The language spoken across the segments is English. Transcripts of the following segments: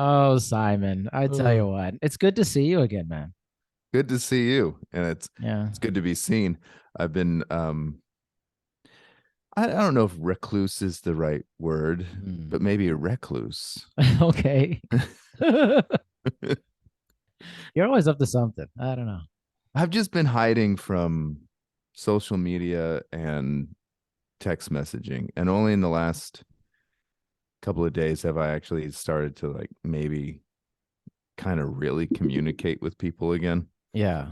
Oh, Simon, I tell you Oh. what, it's good to see you again, man. Good to see you, and Yeah. it's good to be seen. I've been I don't know if recluse is the right word, Hmm. but maybe a recluse. Okay. You're always up to something. I don't know. I've just been hiding from social media and text messaging, and only in the last couple of days have I actually started to like maybe kind of really communicate with people again. Yeah.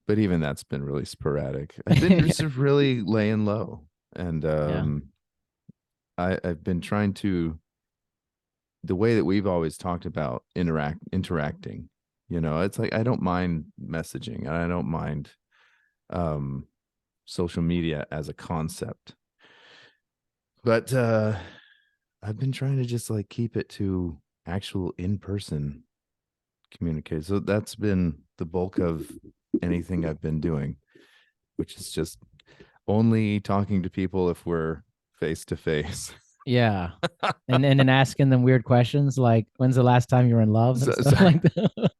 But even that's been really sporadic. I've been just really laying low, and Yeah. I've been trying to the way that we've always talked about interacting. You know, it's like I don't mind messaging, and I don't mind um, social media as a concept, but I've been trying to just like keep it to actual in person communicate. So that's been the bulk of anything I've been doing, which is just only talking to people if we're face to face. Yeah. And then asking them weird questions like when's the last time you were in love and stuff Sorry. like that.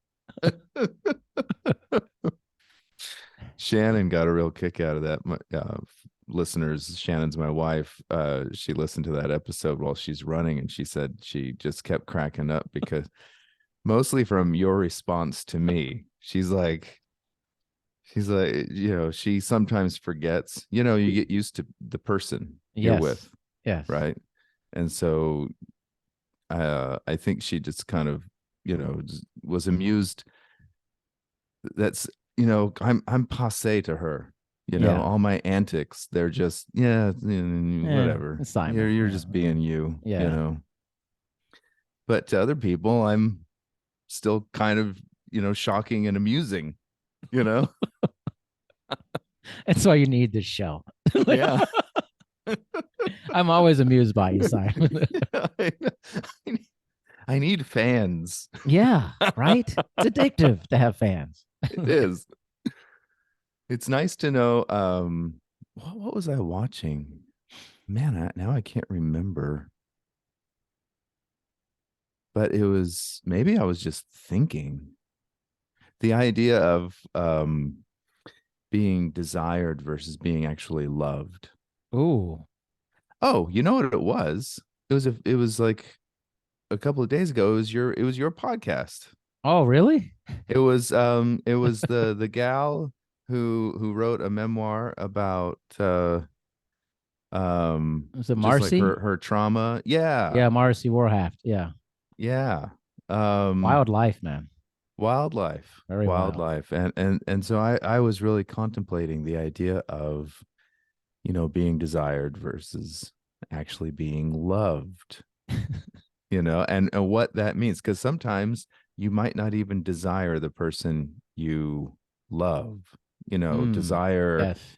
Shannon got a real kick out of that. My listeners, Shannon's my wife. She listened to that episode while she's running, and she said she just kept cracking up because mostly from your response to me. She's like, you know, she sometimes forgets. You know, you get used to the person you're Yes. with, Yes. right? And so I think she just kind of, you know, was amused. That's I'm passe to her. You know, Yeah. all my antics, they're just Yeah. whatever. It's You're Simon. you're Yeah. just being you, you Yeah. know. But to other people, I'm still kind of, shocking and amusing, you know. That's why you need this show. Like, Yeah. I'm always amused by you, Simon. I, I need fans. Yeah, right? It's addictive to have fans. It is. It's nice to know. What was I watching? Man, now I can't remember. But it was maybe I was just thinking the idea of being desired versus being actually loved. Ooh. Oh, you know what it was? It was like a couple of days ago. It was your podcast. Oh, really? It was the gal who wrote a memoir about Was it just like her Marcy? her trauma. Yeah. Yeah, Marcy Warhaft. Yeah. Yeah. Wild life, man. Wildlife. Very wild. Wildlife. And so I was really contemplating the idea of, being desired versus actually being loved, and what that means. Because sometimes you might not even desire the person you love, Mm. desire Yes.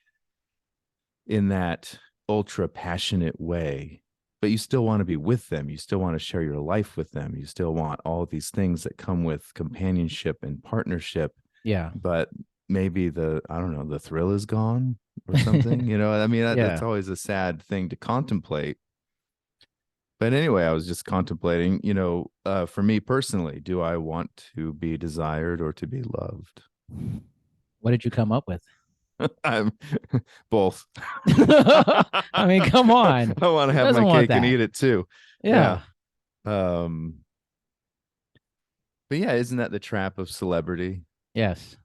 in that ultra passionate way, but you still want to be with them. You still want to share your life with them. You still want all these things that come with companionship and partnership, Yeah. but maybe I don't know, the thrill is gone or something. I mean, that's Yeah. always a sad thing to contemplate. But anyway, I was just contemplating, for me personally, do I want to be desired or to be loved? What did you come up with? I'm both. I mean, come on. I want to Who have my doesn't want cake and that? eat it too. Yeah. Yeah. Um, but yeah, isn't that the trap of celebrity? Yes.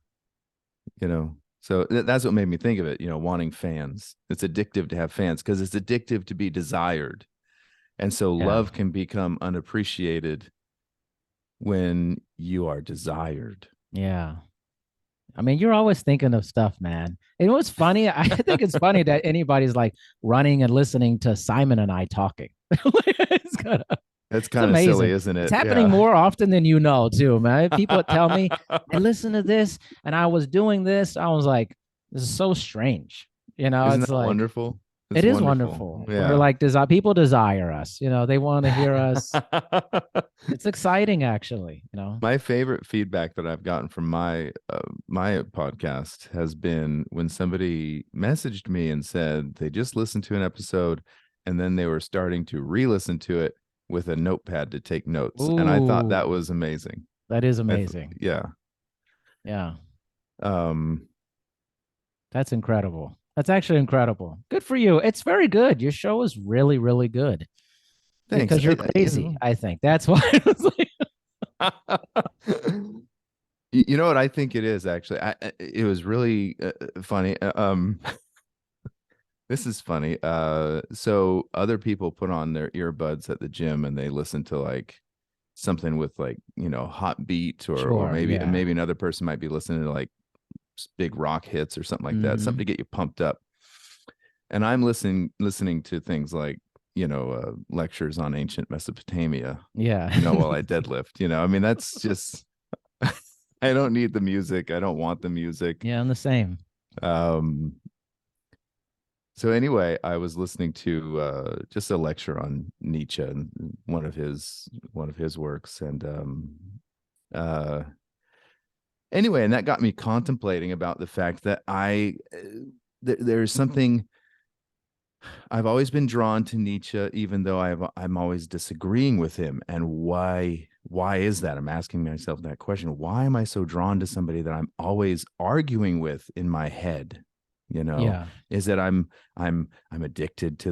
You know, so that's what made me think of it. Wanting fans. It's addictive to have fans because it's addictive to be desired, and so Yeah. love can become unappreciated when you are desired. Yeah. I mean, you're always thinking of stuff, man. And what's funny, I think it's funny that anybody's like running and listening to Simon and I talking. That's It's kind of silly, amazing. isn't It's it? happening Yeah. more often than you know, too, man. People tell me, I listened to this and I was doing this. I was like, this is so strange. Isn't It's that like, wonderful? it It's is wonderful. wonderful. We're Yeah. like, people desire us. They want to hear us. It's exciting, actually, My favorite feedback that I've gotten from my podcast has been when somebody messaged me and said they just listened to an episode and then they were starting to re-listen to it with a notepad to take notes. And I thought that Ooh, was amazing. that is amazing. Yeah. Yeah, Um, that's incredible. That's actually incredible. Good for you. It's very good. Your show is really, really good Thanks. because you're crazy. I think that's why. It was like, You know what I think it is actually. It was really funny. This is funny. So other people put on their earbuds at the gym and they listen to like something with like, hot beat, or sure. maybe Yeah. maybe another person might be listening to like big rock hits or something like that, something Hmm. to get you pumped up. And I'm listening to things like, lectures on ancient Mesopotamia, Yeah. while I deadlift. I mean, that's just I don't need the music. I don't want the music. Yeah. I'm the same. Um, so anyway, I was listening to just a lecture on Nietzsche and one of his works, and uh, anyway, and that got me contemplating about the fact that there's something. I've always been drawn to Nietzsche, even though I'm always disagreeing with him. And why is that? I'm asking myself that question. Why am I so drawn to somebody that I'm always arguing with in my head? Yeah. Is that I'm addicted to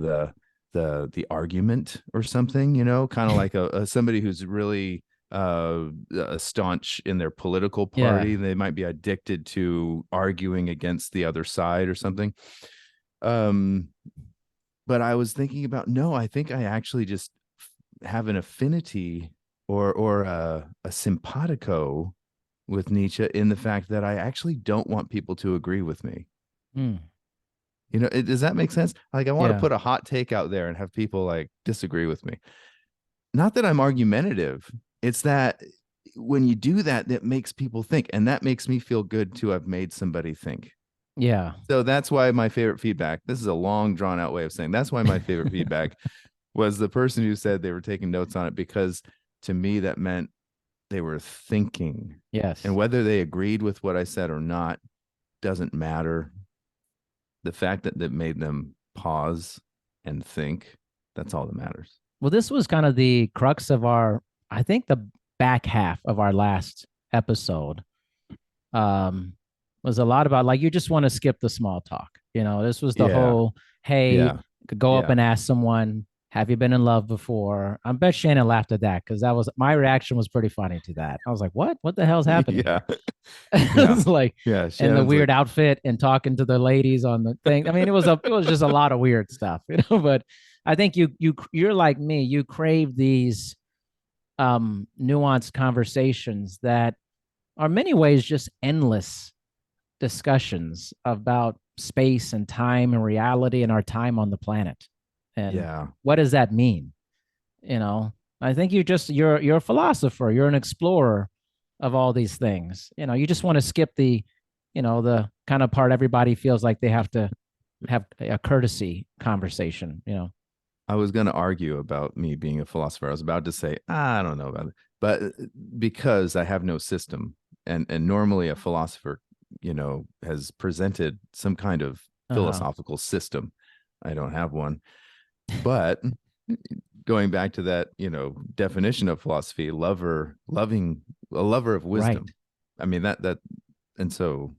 the argument or something? Kind of like a somebody who's really staunch in their political Yeah. party. They might be addicted to arguing against the other side or something. Um, but I was thinking about, no, I think I actually just have an affinity or a simpatico with Nietzsche in the fact that I actually don't want people to agree with me. Mm. Does that make sense? Like I want to Yeah. put a hot take out there and have people like disagree with me. Not that I'm argumentative. It's that when you do that, that makes people think, and that makes me feel good to have made somebody think. Yeah. So that's why my favorite feedback, this is a long drawn out way of saying that's why my favorite feedback was the person who said they were taking notes on it, because to me that meant they were thinking. And Yes. whether they agreed with what I said or not doesn't matter. The fact that made them pause and think, that's all that matters. Well, this was kind of the crux of I think the back half of our last episode um, was a lot about like, you just want to skip the small talk. This was the Yeah. whole, hey, Yeah. could go up Yeah. and ask someone, have you been in love before? I bet Shannon laughed at that because that was my reaction was pretty funny to that. I was like, what? What the hell's happening Yeah. here? Yeah. It's like, Yeah. and the Shannon's like, weird outfit and talking to the ladies on the thing. I mean, it was just a lot of weird stuff, but I think you're like me. You crave these nuanced conversations that are in many ways just endless discussions about space and time and reality and our time on the planet. And yeah. what does that mean? You know, I think you're a philosopher, you're an explorer of all these things. You just want to skip the kind of part everybody feels like they have to have a courtesy conversation. I was going to argue about me being a philosopher. I was about to say, I don't know about it, but because I have no system, and normally a philosopher, has presented some kind of Uh-huh. philosophical system. I don't have one, but going back to that, definition of philosophy, a lover of Right. wisdom. I mean that, and so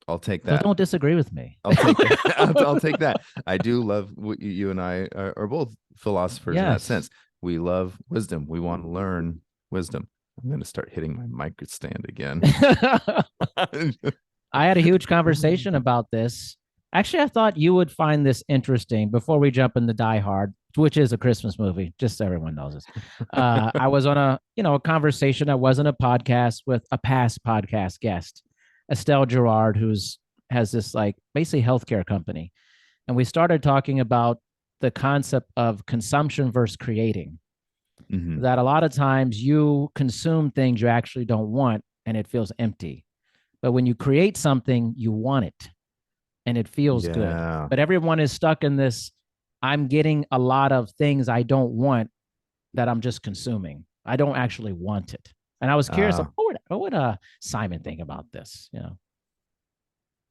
I'll take So that. don't disagree with me. I'll take that. I'll take that. I do love what you and I are both philosophers in that Yes. sense. We love wisdom. We want to learn wisdom. I'm going to start hitting my mic stand again. I had a huge conversation about this. Actually, I thought you would find this interesting before we jump into Die Hard, which is a Christmas movie, just so everyone knows this. I was on a conversation that wasn't a podcast with a past podcast guest, Estelle Gerard, who's has this like basically healthcare company. And we started talking about the concept of consumption versus creating. Mm-hmm. That a lot of times you consume things you actually don't want and it feels empty. But when you create something, you want it and it feels good. Yeah. But everyone is stuck in this, I'm getting a lot of things I don't want that I'm just consuming. I don't actually want it. And I was curious, Uh, what would Simon think about this?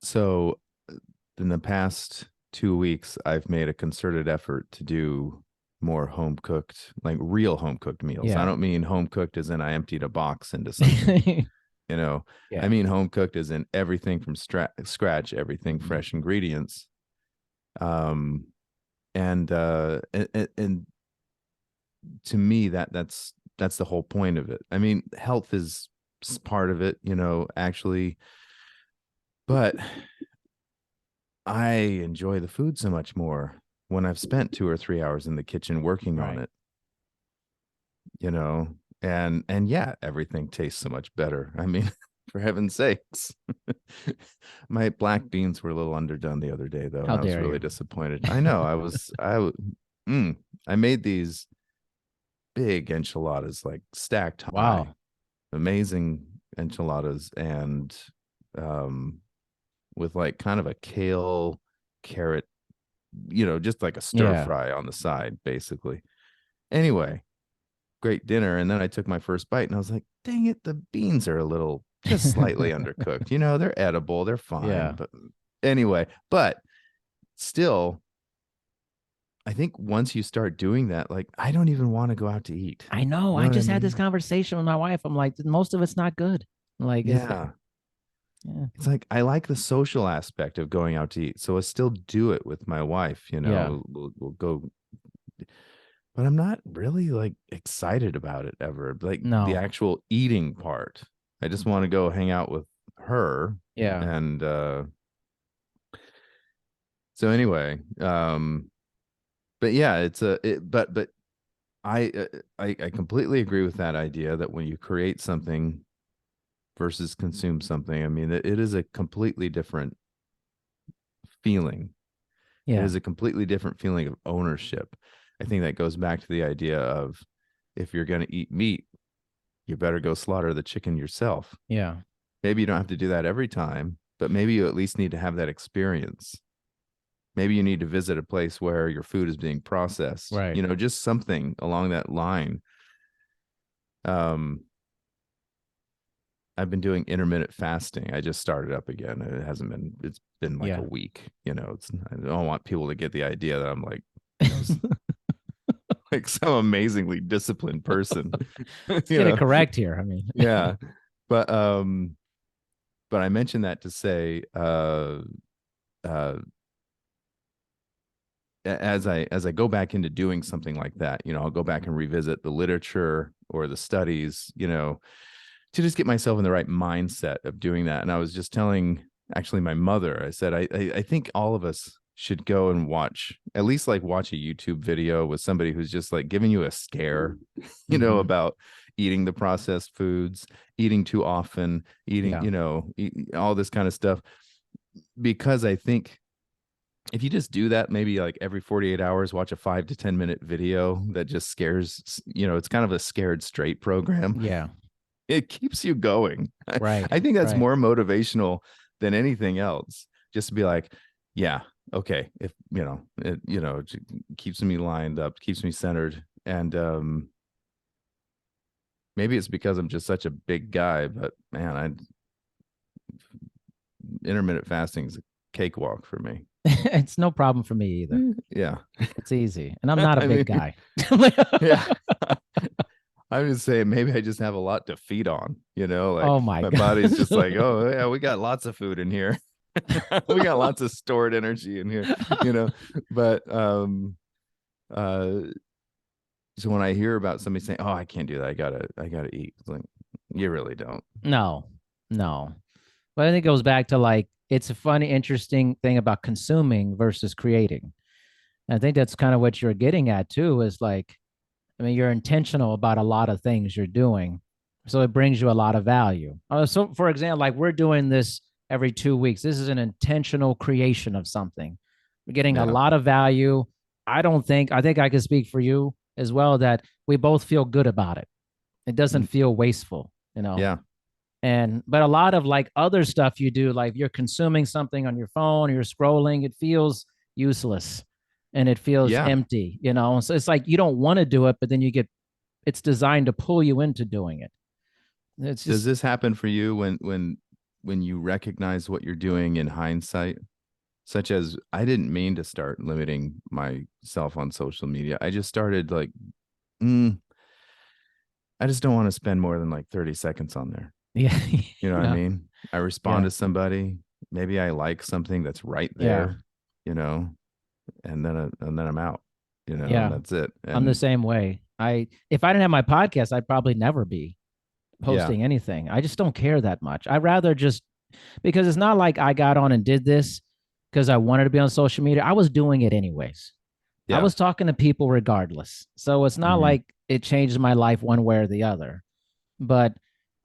so in the past 2 weeks, I've made a concerted effort to do more home cooked, like real home cooked meals. I Yeah. don't mean home cooked as in I emptied a box into something, I Yeah. mean home cooked as in everything from scratch, everything Mhm. fresh ingredients. Um, and to me that's the whole point of it. I mean, health is part of it, actually, but I enjoy the food so much more when I've spent 2 or 3 hours in the kitchen working on Right. it, you know, and yeah, everything tastes so much better. I mean, for heaven's sakes. My black beans were a little underdone the other day though, and How I was dare really you? disappointed. I know. Mm, I made these big enchiladas, like stacked high, Wow. amazing enchiladas, and um with like kind of a kale carrot, just like a stir Yeah. fry on the side, basically. Anyway, great dinner. And then I took my first bite and I was like, dang it, the beans are a little just slightly undercooked. They're edible, they're fine. Yeah. But anyway, but still, I think once you start doing that, like I don't even want to go out to eat. I know. You know I what I just had this mean? conversation with my wife. I'm like, most of it's not good. Like, is that? Yeah. Yeah. It's like I like the social aspect of going out to eat. So I still do it with my wife, Yeah. we'll go, but I'm not really like excited about it ever. Like the No. actual eating part. I just want to go hang out with her. Yeah. And so anyway, but yeah, but I completely agree with that idea that when you create something versus consume something, I mean, it is a completely different feeling. It Yeah. is a completely different feeling of ownership. I think that goes back to the idea of if you're going to eat meat, you better go slaughter the chicken yourself. Yeah. Maybe you don't have to do that every time, but maybe you at least need to have that experience. Maybe you need to visit a place where your food is being processed, Right. just something along that line. Um, I've been doing intermittent fasting. I just started up again. It's been like a Yeah. week, I don't want people to get the idea that I'm like, like some amazingly disciplined person, Let's you get it know, correct here. I mean, yeah. But, but I mentioned that to say, uh, as I go back into doing something like that, I'll go back and revisit the literature or the studies, to just get myself in the right mindset of doing that. And I was just telling actually my mother, I said, I think all of us should go and at least like watch a YouTube video with somebody who's just like giving you a scare, Mhm. about eating the processed foods, eating too often, eating, Yeah. all this kind of stuff. Because I think if you just do that, maybe like every 48 hours, watch a 5 to 10 minute video that just scares, it's kind of a scared straight program. Yeah. It keeps you going. Right. I think that's Right. more motivational than anything else. Just to be like, yeah, okay. If it keeps me lined up, keeps me centered. And maybe it's because I'm just such a big guy, but man, intermittent fasting is a cakewalk for me. It's no problem for me either. Yeah. It's easy. And I'm not a I big mean, guy. yeah. I'm just saying maybe I just have a lot to feed on, like Oh my my God. body's just like, oh yeah, we got lots of food in here. We got lots of stored energy in here, you know. But uh so when I hear about somebody saying, oh, I can't do that, I gotta eat, it's like, you really don't. No, no. But I think it goes back to like, it's a funny, interesting thing about consuming versus creating. And I think that's kind of what you're getting at too, is like, I mean, you're intentional about a lot of things you're doing. So it brings you a lot of value. So, for example, like we're doing this every 2 weeks. This is an intentional creation of something. We're getting a Yeah. lot of value. I think I can speak for you as well that we both feel good about it. It doesn't Mm, feel wasteful. yeah. But a lot of like other stuff you do, like you're consuming something on your phone, you're scrolling, it feels useless and it feels Yeah. empty. So it's like you don't want to do it, but then it's designed to pull you into doing it. It's Does just this happen for you when you recognize what you're doing in hindsight? such as I didn't mean to start limiting myself on social media. I just started like, mm, I just don't want to spend more than like 30 seconds on there. Yeah. You know what I Yeah. mean? I respond Yeah. to somebody, maybe I like something that's right Yeah. there, you know, and then I'm out, and Yeah. that's it. I'm the And same way. If I didn't have my podcast, I'd probably never be yeah, posting anything. I just don't care that much. I'd rather just because it's not like I got on and did this because I wanted to be on social media. I was doing it anyways. I yeah, was talking to people regardless. So it's not hmm like it changed my life one way or the other. But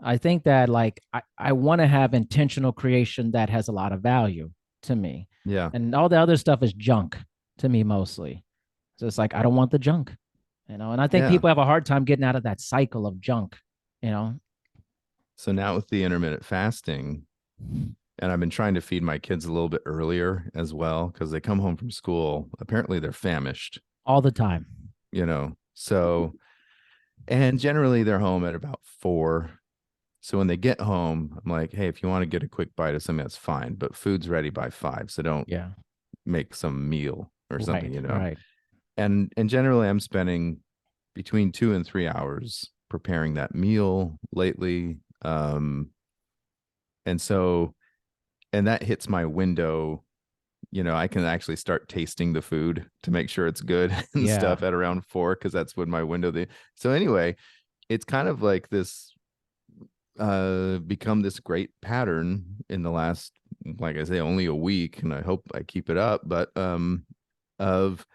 I think that like I want to have intentional creation that has a lot of value to me. yeah, And all the other stuff is junk to me mostly. So it's like I don't want the junk, and I think yeah. people have a hard time getting out of that cycle of junk, you know. So now with the intermittent fasting, and I've been trying to feed my kids a little bit earlier as well because they come home from school. Apparently, they're famished, All the time. So, and generally they're home at about 4. So when they get home, I'm like, hey, if you want to get a quick bite of something, that's fine, but food's ready by 5. So don't Yeah. make some meal or something, Right. Right. And generally I'm spending between 2 and 3 hours preparing that meal lately. And so, and that hits my window. I can actually start tasting the food to make sure it's good and Yeah. stuff at around 4 because that's when my window. So anyway, it's kind of like this become this great pattern in the last, like I say, only a week, and I hope I keep it up. But of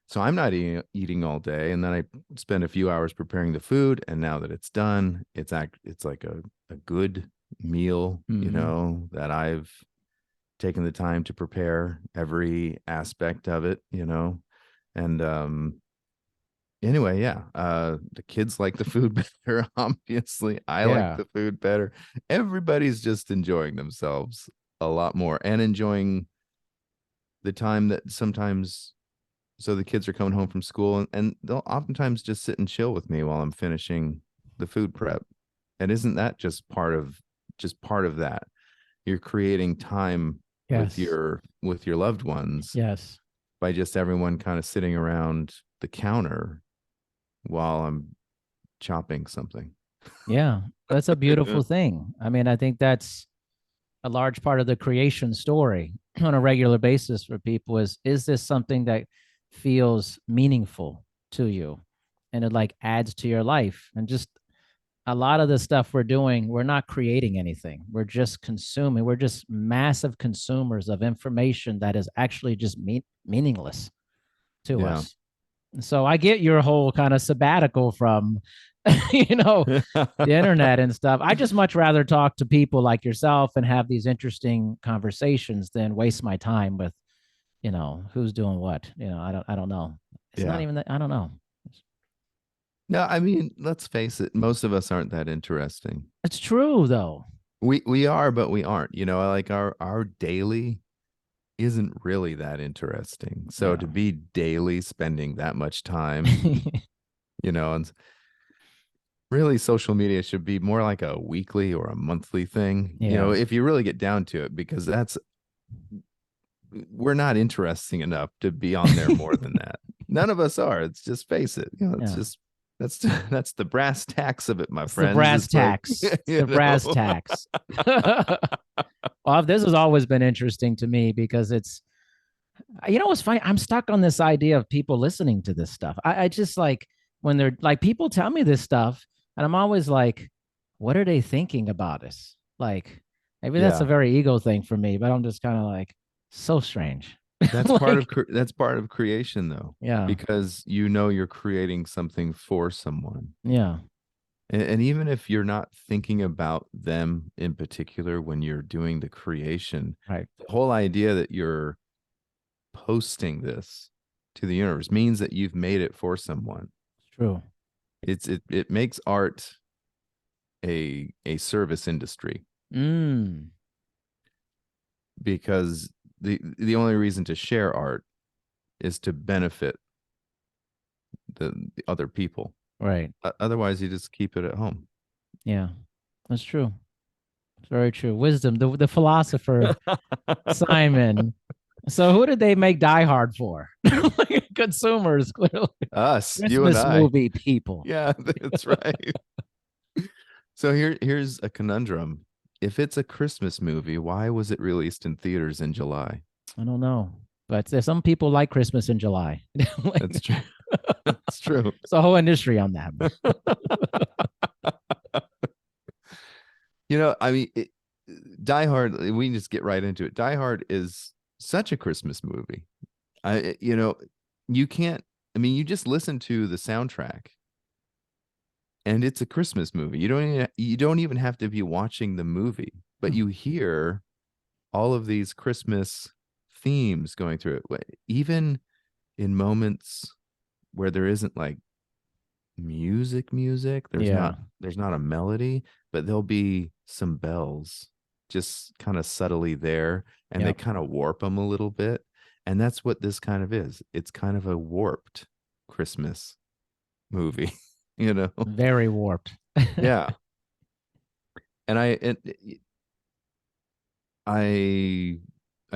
so I'm not eating all day, and then I spend a few hours preparing the food, and now that it's done, it's like a good meal, Hmm. that I've taken the time to prepare every aspect of it, and anyway, yeah, the kids like the food better. Obviously, I like Yeah. the food better. Everybody's just enjoying themselves a lot more and enjoying the time that sometimes. So the kids are coming home from school, and they'll oftentimes just sit and chill with me while I'm finishing the food prep. And isn't that just part of that? You're creating time with Yes. your loved ones Yes. by just everyone kind of sitting around the counter while I'm chopping something. Yeah. That's a beautiful thing. I mean, I think that's a large part of the creation story on a regular basis for people is this something that feels meaningful to you and it like adds to your life and just a lot of the stuff we're doing, we're not creating anything. We're just consuming. We're just massive consumers of information that is actually just meaningless to Yeah. us. So I get your whole kind of sabbatical from, you know, the internet and stuff. I just much rather talk to people like yourself and have these interesting conversations than waste my time with, who's doing what. I don't know. It's not Yeah. even that I don't know. No, I mean, let's face it, most of us aren't that interesting. It's true though. We are, but we aren't. Like our daily isn't really that interesting. So Yeah. to be daily spending that much time, and really social media should be more like a weekly or a monthly thing, Yeah. if you really get down to it, because we're not interesting enough to be on there more than that. None of us are. It's just face it. It's Yeah. just that's that's the brass tacks of it, my It's the friends. brass It's like tacks. It's the brass tacks. Well, this has always been interesting to me because what's funny? I'm stuck on this idea of people listening to this stuff. I just like when they're like, people tell me this stuff, and I'm always like, what are they thinking about us? Like, maybe that's a yeah. very ego thing for me, but I'm just kind of like, so strange. That's Like, part of creation though, yeah, because you're creating something for someone. yeah, And even if you're not thinking about them in particular when you're doing the creation, right. the whole idea that you're posting this to the universe means that you've made it for someone. It's true. It makes art a service industry, Mm, because the only reason to share art is to benefit the other people. right. Otherwise, you just keep it at home. Yeah, that's true. It's very true. Wisdom, the philosopher Simon. So who did they make Die Hard for? Like consumers, clearly. Us, you and Christmas I. movie people. Yeah, that's right. So here's a conundrum. If it's a Christmas movie, why was it released in theaters in July? I don't know. But there's some people like Christmas in July. Like, That's true. That's true. it's a whole industry on that. I mean, Die Hard, we can just get right into it. Die Hard is such a Christmas movie. You can't, I mean, you just listen to the soundtrack and it's a Christmas movie. You don't even have to be watching the movie, but you hear all of these Christmas themes going through it. Even in moments where there isn't like music, there's Yeah. not a melody, but there'll be some bells just kind of subtly there, and they Yep. kind of warp them a little bit. And that's what this kind of is. It's kind of a warped Christmas movie, you know? Very warped. Yeah. And I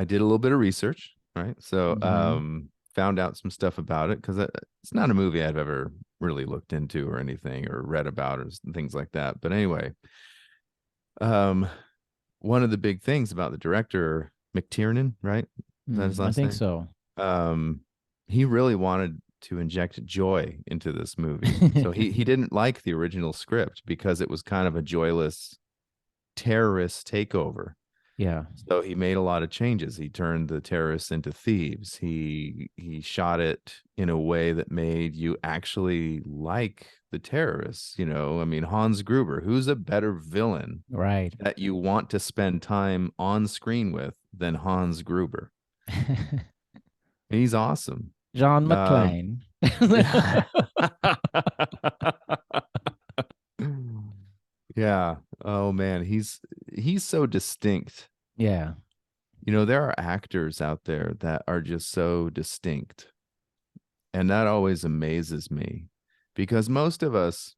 did a little bit of research, right? So Mhm. found out some stuff about it because it's not a movie I've ever really looked into or anything or read about or things like that. But anyway, um, one of the big things about the director McTiernan, right? Is that his I last think name? so. Um, he really wanted to inject joy into this movie. So he didn't like the original script because it was kind of a joyless terrorist takeover. Yeah. So he made a lot of changes. He turned the terrorists into thieves. He shot it in a way that made you actually like the terrorists. I mean, Hans Gruber, who's a better villain Right. that you want to spend time on screen with than Hans Gruber? He's awesome. John Um, McClane. yeah. Yeah. Oh man, he's so distinct. Yeah. There are actors out there that are just so distinct. And that always amazes me because most of us,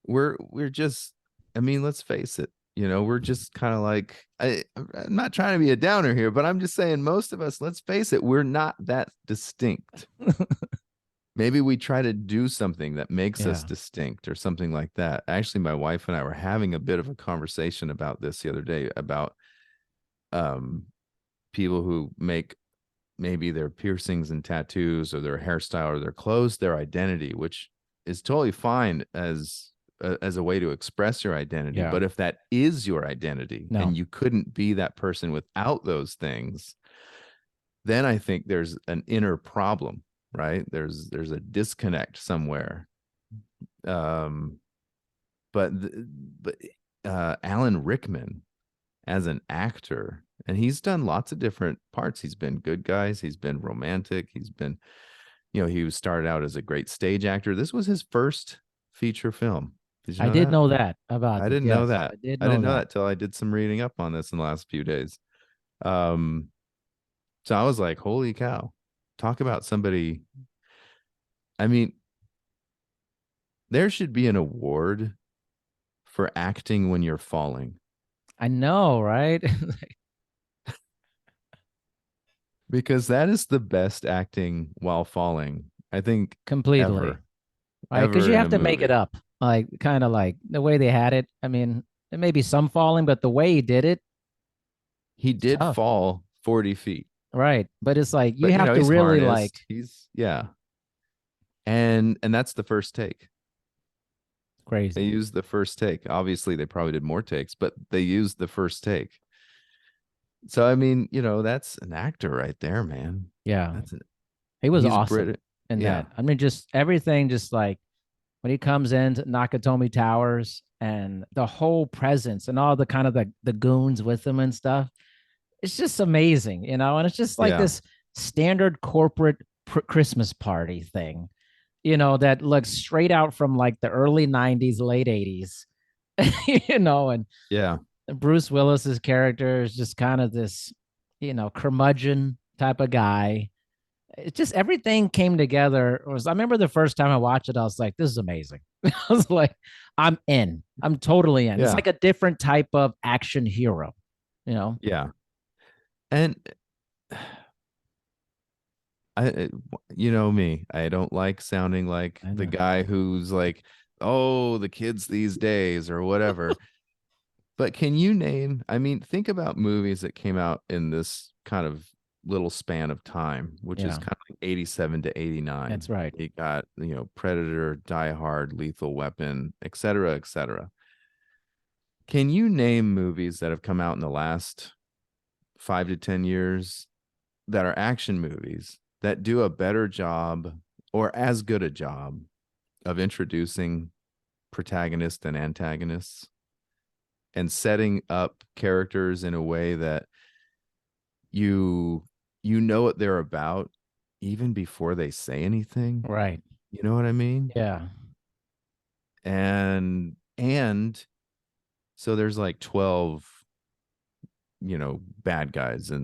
we're just, I mean, let's face it, we're just kind of like, I'm not trying to be a downer here, but I'm just saying most of us, let's face it, we're not that distinct. Maybe we try to do something that makes us Yeah. distinct or something like that. Actually, my wife and I were having a bit of a conversation about this the other day about um people who make maybe their piercings and tattoos or their hairstyle or their clothes their identity, which is totally fine as a way to express your identity. Yeah. But if that is your identity No. and you couldn't be that person without those things, then I think there's an inner problem, right? There's a disconnect somewhere. Um, but but Alan Rickman as an actor, and he's done lots of different parts. He's been good guys, he's been romantic, he's been, he was started out as a great stage actor. This was his first feature film. Did you I know did that? know that about I it. didn't know Yes, that. I did I know didn't know that. that till I did some reading up on this in the last few days. Um, so I was like, holy cow. Talk about somebody. I mean, there should be an award for acting when you're falling, I know, right? because that is the best acting while falling, I think, Completely. ever, Right? Because ever you in have a to make it movie. up. Like kind of like the way they had it. I mean, it may be some falling, but the way he did it, He it's did tough. fall 40 feet, Right. But it's like you but have to he's really like harnessed. Yeah. And that's the first take. They crazy. used the first take. Obviously, they probably did more takes, but they used the first take. So I mean, that's an actor right there, man. Yeah. That's an He was He's awesome Brit. in Yeah. that. I mean, just everything, just like when he comes into Nakatomi Towers and the whole presence and all the kind of the goons with him and stuff. It's just amazing, and it's just like Yeah. this standard corporate Christmas party thing, that looks straight out from like the early 90s, late 80s, and Yeah. Bruce Willis's character is just kind of this, curmudgeon type of guy. It just everything came together. I remember the first time I watched it, I was like, this is amazing. I was like, I'm in. I'm totally in. It's Yeah. like a different type of action hero, you know? Yeah. And I, you know me, I don't like sounding like I the know. guy who's like, oh, the kids these days or whatever. But can you name, I mean, think about movies that came out in this kind of little span of time, which is Yeah, kind of like 87 to 89. that's right. You got, Predator, Die Hard, Lethal Weapon, et cetera, et cetera. Can you name movies that have come out in the last 5 to 10 years that are action movies that do a better job or as good a job of introducing protagonists and antagonists and setting up characters in a way that you know what they're about even before they say anything? Right. You know what I mean? Yeah. And so there's like 12, bad guys Yeah.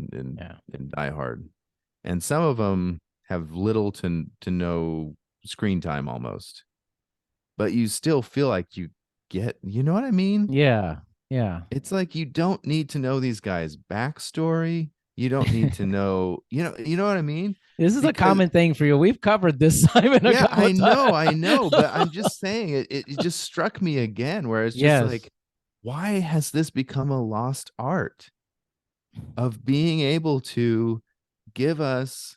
in Die Hard, and some of them have little to no screen time almost, but you still feel like you know what I mean? Yeah. Yeah. It's like you don't need to know these guys' backstory. You don't need to know, you know what I mean? This is a Because common thing for you. We've covered this, Simon, a yeah, couple of times. I know, but I'm just saying it just struck me again where it's just Yes. like, why has this become a lost art of being able to give us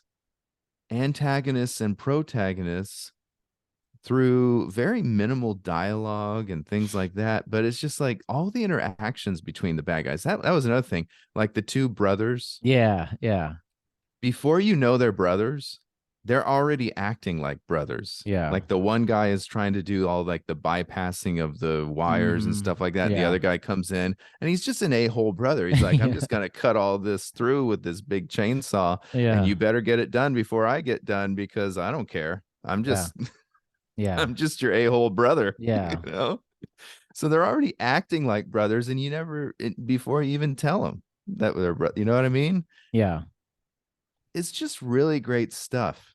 antagonists and protagonists through very minimal dialogue and things like that? But it's just like all the interactions between the bad guys. That was another thing. Like the two brothers, Yeah. Yeah. before you know they're brothers, they're already acting like brothers. Yeah. Like the one guy is trying to do all like the bypassing of the wires and Hmm. stuff like that. The Yeah. other guy comes in and he's just an a-hole brother. He's like, I'm Yeah. just going to cut all this through with this big chainsaw, and Yeah. you better get it done before I get done because I don't care. I'm Yeah. just Yeah. I'm just your a-hole brother, Yeah. So they're already acting like brothers, and you never before you even tell them that they're you know what I mean? Yeah. It's just really great stuff.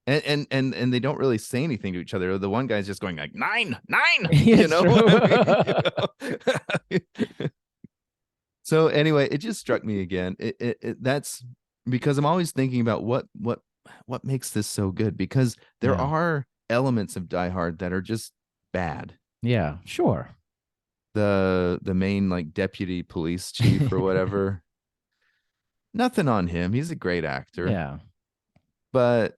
And they don't really say anything to each other. The one guy's just going like 9, 9, It's true. So anyway, it just struck me again. That's because I'm always thinking about what makes this so good, because there Yeah. are elements of Die Hard that are just bad. Yeah. Sure. The main like deputy police chief or whatever, nothing on him. He's a great actor, Yeah. but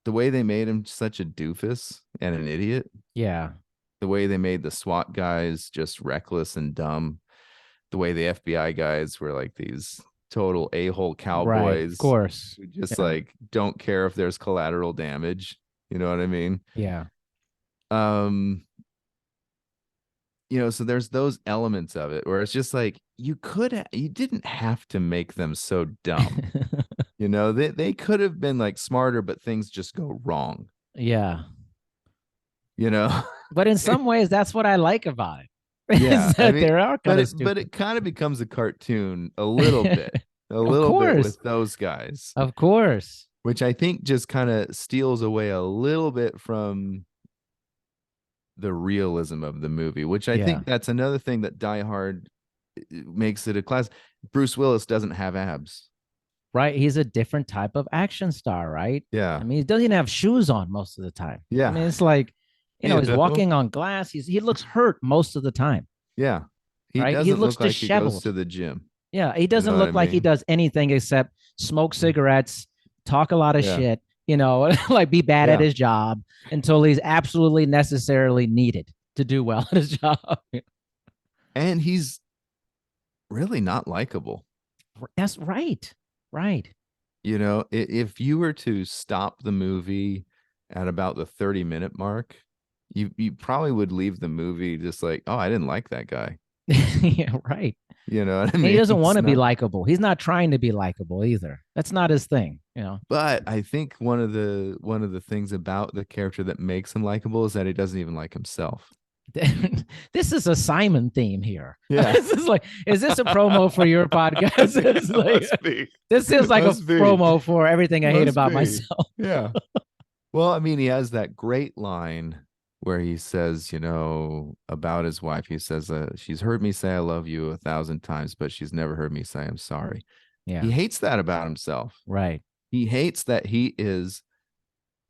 the way they made him such a doofus and an idiot, Yeah. the way they made the SWAT guys just reckless and dumb, the way the FBI guys were like these total a-hole Right. Of cowboys course. who just Yeah. like don't care if there's collateral damage. You know what I mean? Yeah. Um, so there's those elements of it where it's just like you didn't have to make them so dumb. They could have been like smarter, but things just go wrong, Yeah. you know? But in some ways, that's what I like about it. Yeah. Is I that mean, they are kind of but stupid. it kind of becomes a cartoon a little bit, a Of little bit course. with those guys, Of course. which I think just kind of steals away a little bit from the realism of the movie, which I Yeah. think that's another thing that Die Hard makes it a class. Bruce Willis doesn't have abs. Right. He's a different type of action star, right? I Yeah. mean, he doesn't even have shoes on most of the time. I Yeah. mean, it's like, You he's know? walking on glass. He looks hurt most of the time, Yeah. He right? He doesn't looks look like he goes disheveled. to the gym. Yeah, he You doesn't know what I look like he mean? does anything except smoke cigarettes, talk a lot of Yeah. shit, like be bad at Yeah. his job until he's absolutely necessarily needed to do well at his job. And he's really not likable. That's right. Right. If you were to stop the movie at about the 30-minute mark, you probably would leave the movie just like, oh, I didn't like that guy. Yeah, right. You know what I And he mean? doesn't want It's to be not. likable. He's not trying to be likable either. That's not his thing. But I think one of the things about the character that makes him likable is that he doesn't even like himself. This is a Simon theme here. Yeah. Is this a promo for your podcast? It's like, Must be. this feels like a Must be. promo for everything I hate Must about be. myself. Yeah. Well, I mean, he has that great line where he says, about his wife. He says, she's heard me say I love you 1,000 times, but she's never heard me say I'm sorry. Yeah. He hates that about himself. Right. He hates that he is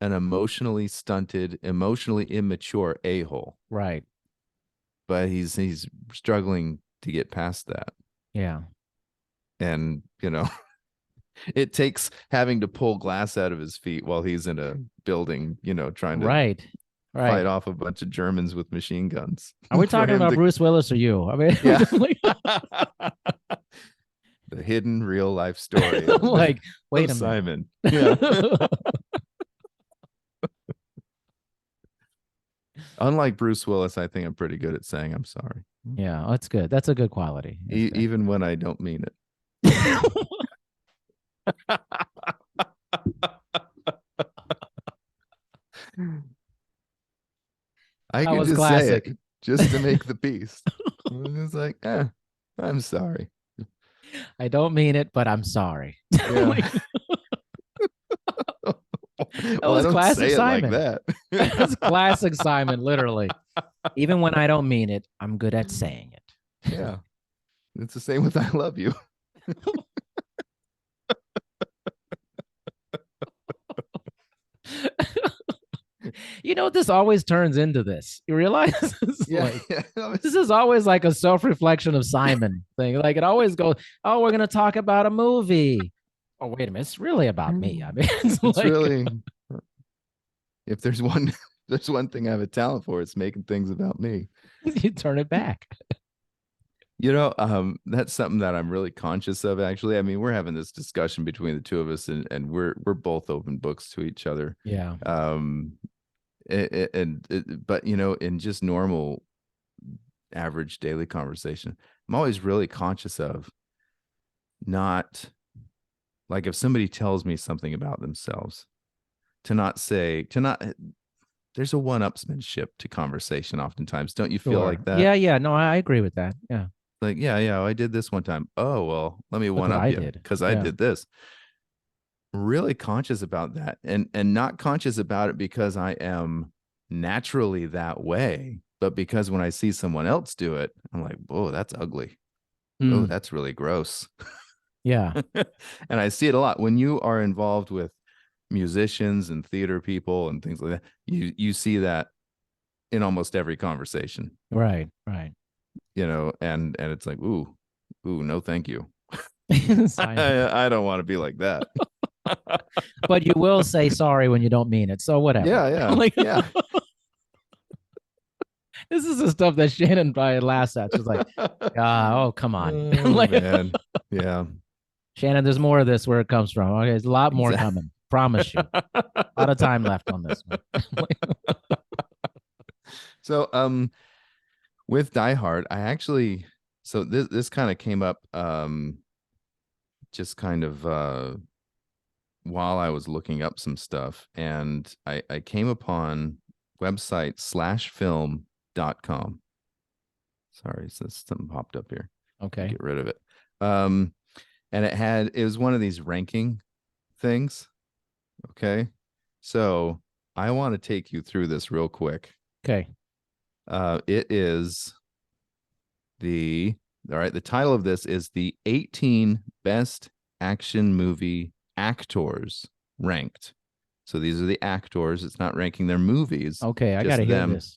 an emotionally stunted, emotionally immature a-hole. Right. But he's struggling to get past that. Yeah. And, it takes having to pull glass out of his feet while he's in a building, trying to Right. fight Right. off a bunch of Germans with machine guns Are we for talking him about to, Bruce Willis or you? I mean, yeah. like, The hidden real life story like, wait of a minute. Simon. Yeah. Unlike Bruce Willis, I think I'm pretty good at saying I'm sorry. Yeah, that's good. That's a good quality. That's good. Even when I don't mean it. I That can was just say classic. it just to make the peace. It's like, I'm sorry. I don't mean it, but I'm sorry. Yeah. Like, that Well, I was don't classic say it like Simon. that. That's classic Simon, literally. Even when I don't mean it, I'm good at saying it. Yeah. It's the same with I love you. You know, this always turns into this. You realize Yeah. like Yeah. this is always like a self-reflection of Simon thing. Like it always goes, oh, we're gonna talk about a movie. Oh, wait a minute, it's really about me. I mean, It's like really, if there's one thing I have a talent for, it's making things about me. you turn it back. That's something that I'm really conscious of, actually. I mean, we're having this discussion between the two of us, and we're both open books to each other. Yeah. But in just normal average daily conversation, I'm always really conscious of not, like, if somebody tells me something about themselves, to not there's a one-upsmanship to conversation oftentimes. Don't you feel Sure. like that? Yeah, yeah. No, I agree with that. Yeah. Like, yeah, I did this one time. Oh, well, let me Look one what up I you did. because I Yeah. did this. Really conscious about that, and not conscious about it because I am naturally that way, but because when I see someone else do it, I'm like, whoa, that's ugly. Oh, Mm, that's really gross. yeah. And I see it a lot when you are involved with musicians and theater people and things like that. You see that in almost every conversation, Right. Right. and it's like, ooh, no, thank you. Simon. I don't want to be like that. But you will say sorry when you don't mean it. So whatever. Yeah, Like yeah. this is the stuff that Shannon probably laughs at. She's like, oh, come on. Oh, Like man. Yeah. Shannon, there's more of this where it comes from. Okay, there's a lot more Exactly. coming. Promise you. A lot of time left on this one. So with Die Hard, I actually, so this kind of came up just kind of while I was looking up some stuff, and I came upon website /film.com. Sorry, so something popped up here. Okay. Get rid of it. And it was one of these ranking things. Okay. So I want to take you through this real quick. Okay. It is all right, the title of this is the 18 best action movie actors ranked. So these are the actors. It's not ranking their movies. Okay. I just got to hear them. this.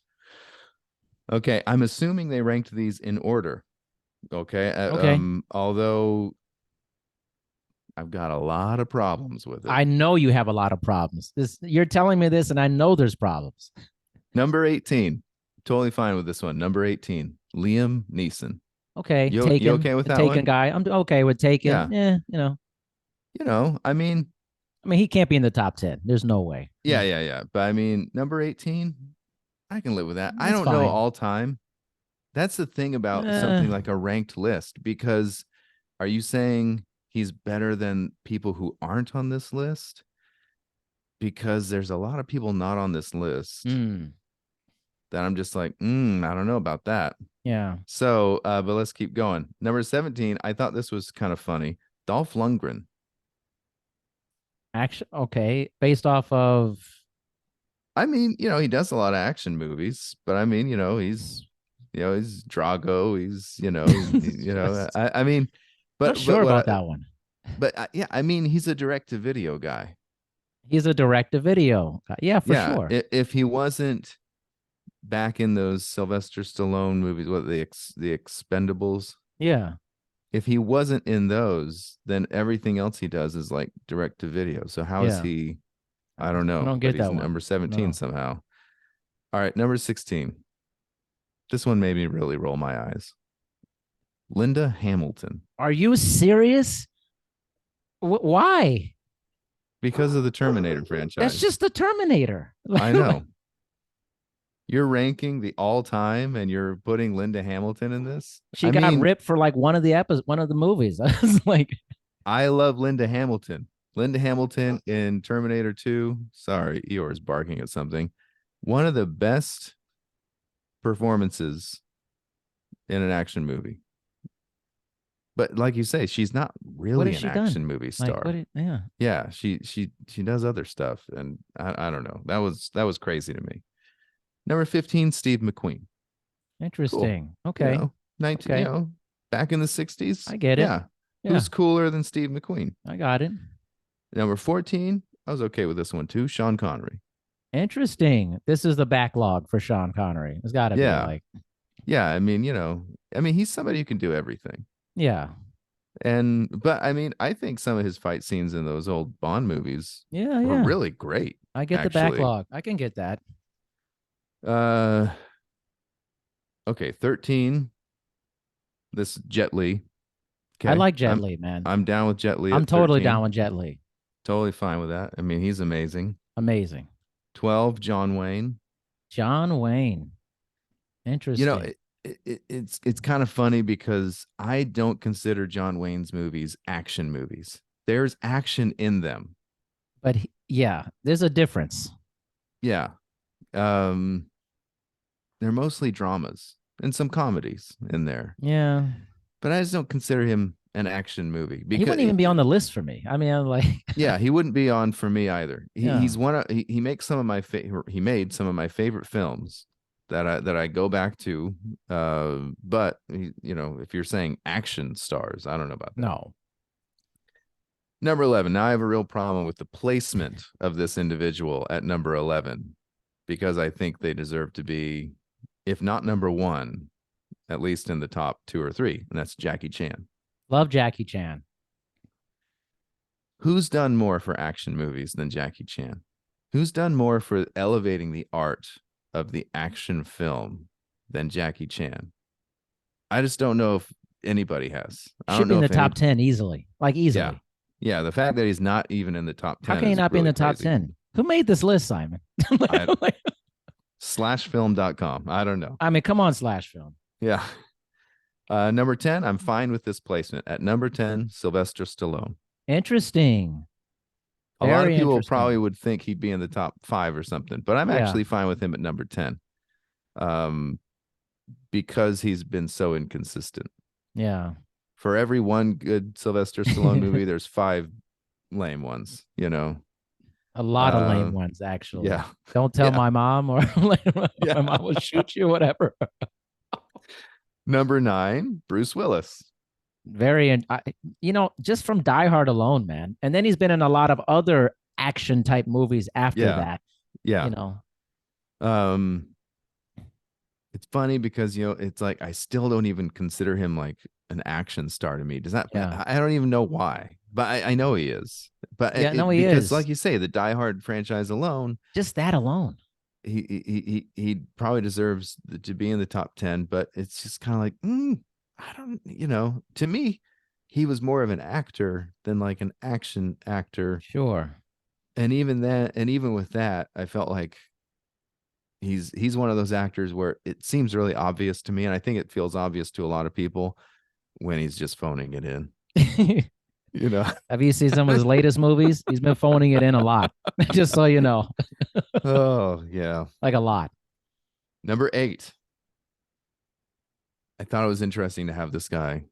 Okay. I'm assuming they ranked these in order. Okay. Okay. Although I've got a lot of problems with it. I know you have a lot of problems. You're telling me this, and I know there's problems. Number 18. Totally fine with this one. Number 18. Liam Neeson. Okay. You Taken. okay with The that Taken one? guy. I'm okay with Taken. Yeah. Yeah. I mean, He can't be in the top 10. There's no way. yeah. But I mean, number 18, I can live with that. I That's don't know fine. all time. That's the thing about Uh, something like a ranked list, because are you saying he's better than people who aren't on this list? Because there's a lot of people not on this list that I'm just like, I don't know about that. yeah. So, but let's keep going. Number 17, I thought this was kind of funny. Dolph Lundgren. Action. Okay. Based off of. I mean, he does a lot of action movies, but I mean, he's Drago. He's, I mean, Not but sure what about that one. But yeah, I mean, he's a direct to video guy. He's a direct to video. Yeah, for Yeah, sure. if he wasn't back in those Sylvester Stallone movies, what the Expendables, Yeah. if he wasn't in those, then everything else he does is like direct to video. So how is Yeah. he? I don't I know, don't but get he's that one. number 17 No. somehow. All right, number 16. This one made me really roll my eyes. Linda Hamilton, Are you serious? Why? because of the Terminator That's franchise. just the Terminator. I know. You're ranking the all time and you're putting Linda Hamilton in this. She I got mean, ripped for like one of the movies. I was like, I love Linda Hamilton. Linda Hamilton in Terminator 2. Sorry, Eeyore's barking at something. One of the best performances in an action movie. But like you say, she's not what really has an she done? action movie Like, star. yeah. Yeah, she does other stuff, and I don't know. That was crazy to me. Number 15, Steve McQueen. Cool. Interesting. You Okay. know, 19, Okay. back in the 60s. I get it. Yeah. Yeah. Who's cooler than Steve McQueen? I got it. Number 14, I was okay with this one too. Sean Connery. Interesting. This is the backlog for Sean Connery. It's got to be Yeah. like, Yeah. I mean, he's somebody who can do everything. yeah. But I mean, I think some of his fight scenes in those old Bond movies Yeah. were Yeah. really great, I get the actually. backlog. I can get that. Uh, okay, 13. This Jet Li. I Okay, like Jet Li, man. I'm down with Jet Li I'm at totally 13. down with Jet Li. Totally fine with that. I mean, he's amazing. Amazing. 12, John Wayne. John Wayne. You know, Interesting. it's kind of funny because I don't consider John Wayne's movies action movies. There's action in them. But yeah, there's a difference. Yeah. Um, they're mostly dramas and some comedies in there. Yeah. But I just don't consider him an action movie He because wouldn't even be on the list for me. I mean, I'm like, yeah, he wouldn't be on for me either. yeah. He's one of he makes some of my he made some of my favorite films that I go back to. But if you're saying action stars, I don't know about that. No. Number 11. Now I have a real problem with the placement of this individual at number 11 because I think they deserve to be, if not number one, at least in the top two or three, and that's Jackie Chan. Love Jackie Chan. Who's done more for action movies than Jackie Chan? Who's done more for elevating the art of the action film than Jackie Chan? I just don't know if anybody has. I Should don't be in know the if top 10 easily. Like easily. Yeah. Yeah, the fact that he's not even in the top How 10 can he is not be in really the top crazy. 10? Who made this list, Simon? Slashfilm.com. I don't know. I mean, come on, Slash Film. Yeah. Number 10, I'm fine with this placement. At number 10, Sylvester Stallone. Interesting. A lot of Very people interesting. probably would think he'd be in the top 5 or something, but I'm Yeah. actually fine with him at number 10. Because he's been so inconsistent. Yeah. For every one good Sylvester Stallone movie, there's 5 lame ones, A lot of lame ones, actually. Yeah. Don't tell Yeah. my mom or my mom will shoot you, whatever. Number 9, Bruce Willis. Very, just from Die Hard alone, man. And then he's been in a lot of other action type movies after that. Yeah. Um, It's funny because it's like I still don't even consider him like an action star to me. Does that? Yeah. I don't even know why, but I know he is. But Yeah, no, he because is. like you say, the Die Hard franchise alone, just that alone. he probably deserves to be in the top 10. But it's just kind of like I don't. To me, he was more of an actor than like an action actor. Sure. And even with that, I felt like he's one of those actors where it seems really obvious to me, and I think it feels obvious to a lot of people when he's just phoning it in. Have you seen some of his latest movies? He's been phoning it in a lot. Just so you know. Oh yeah, like a lot. Number 8. I thought it was interesting to have this guy.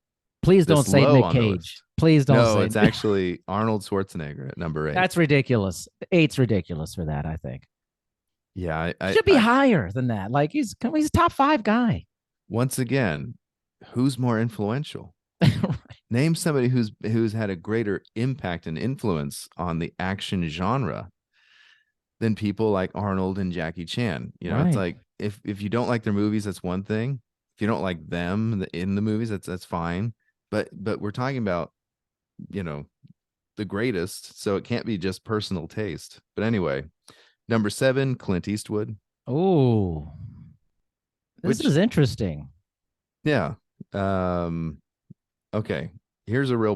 Please don't say Nick Cage. Please don't say. No, it's actually Arnold Schwarzenegger at number 8. That's ridiculous. 8's ridiculous for that, I think. Yeah, should be higher than that. Like he's a top 5 guy. Once again, who's more influential? Right. Name somebody who's had a greater impact and influence on the action genre than people like Arnold and Jackie Chan. You know, it's Right. like if you don't like their movies, that's one thing. If you don't like them in the movies, that's fine. But we're talking about, you know, the greatest, so it can't be just personal taste. But anyway, number 7, Clint Eastwood, Oh, this which is interesting. yeah. Um okay, here's a real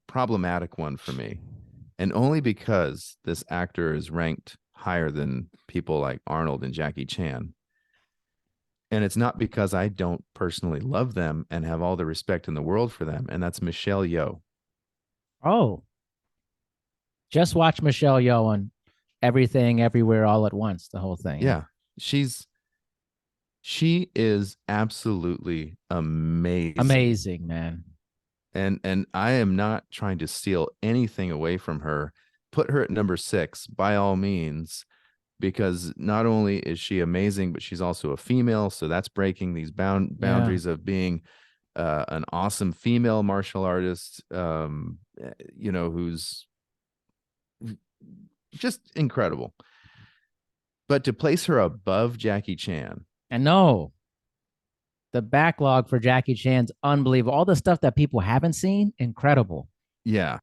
problematic one for me. And only because this actor is ranked higher than people like Arnold and Jackie Chan. And it's not because I don't personally love them and have all the respect in the world for them. And that's Michelle Yeoh. Oh, just watch Michelle Yeoh on Everything, Everywhere, All at Once. The whole thing. Yeah. Yeah. She is absolutely amazing. Amazing, man. And I am not trying to steal anything away from her. Put her at number 6 by all means, because not only is she amazing, but she's also a female. So that's breaking these Yeah. boundaries of being an awesome female martial artist, you know, who's just incredible. But to place her above Jackie Chan, And no, the backlog for Jackie Chan's unbelievable. All the stuff that people haven't seen, incredible. yeah,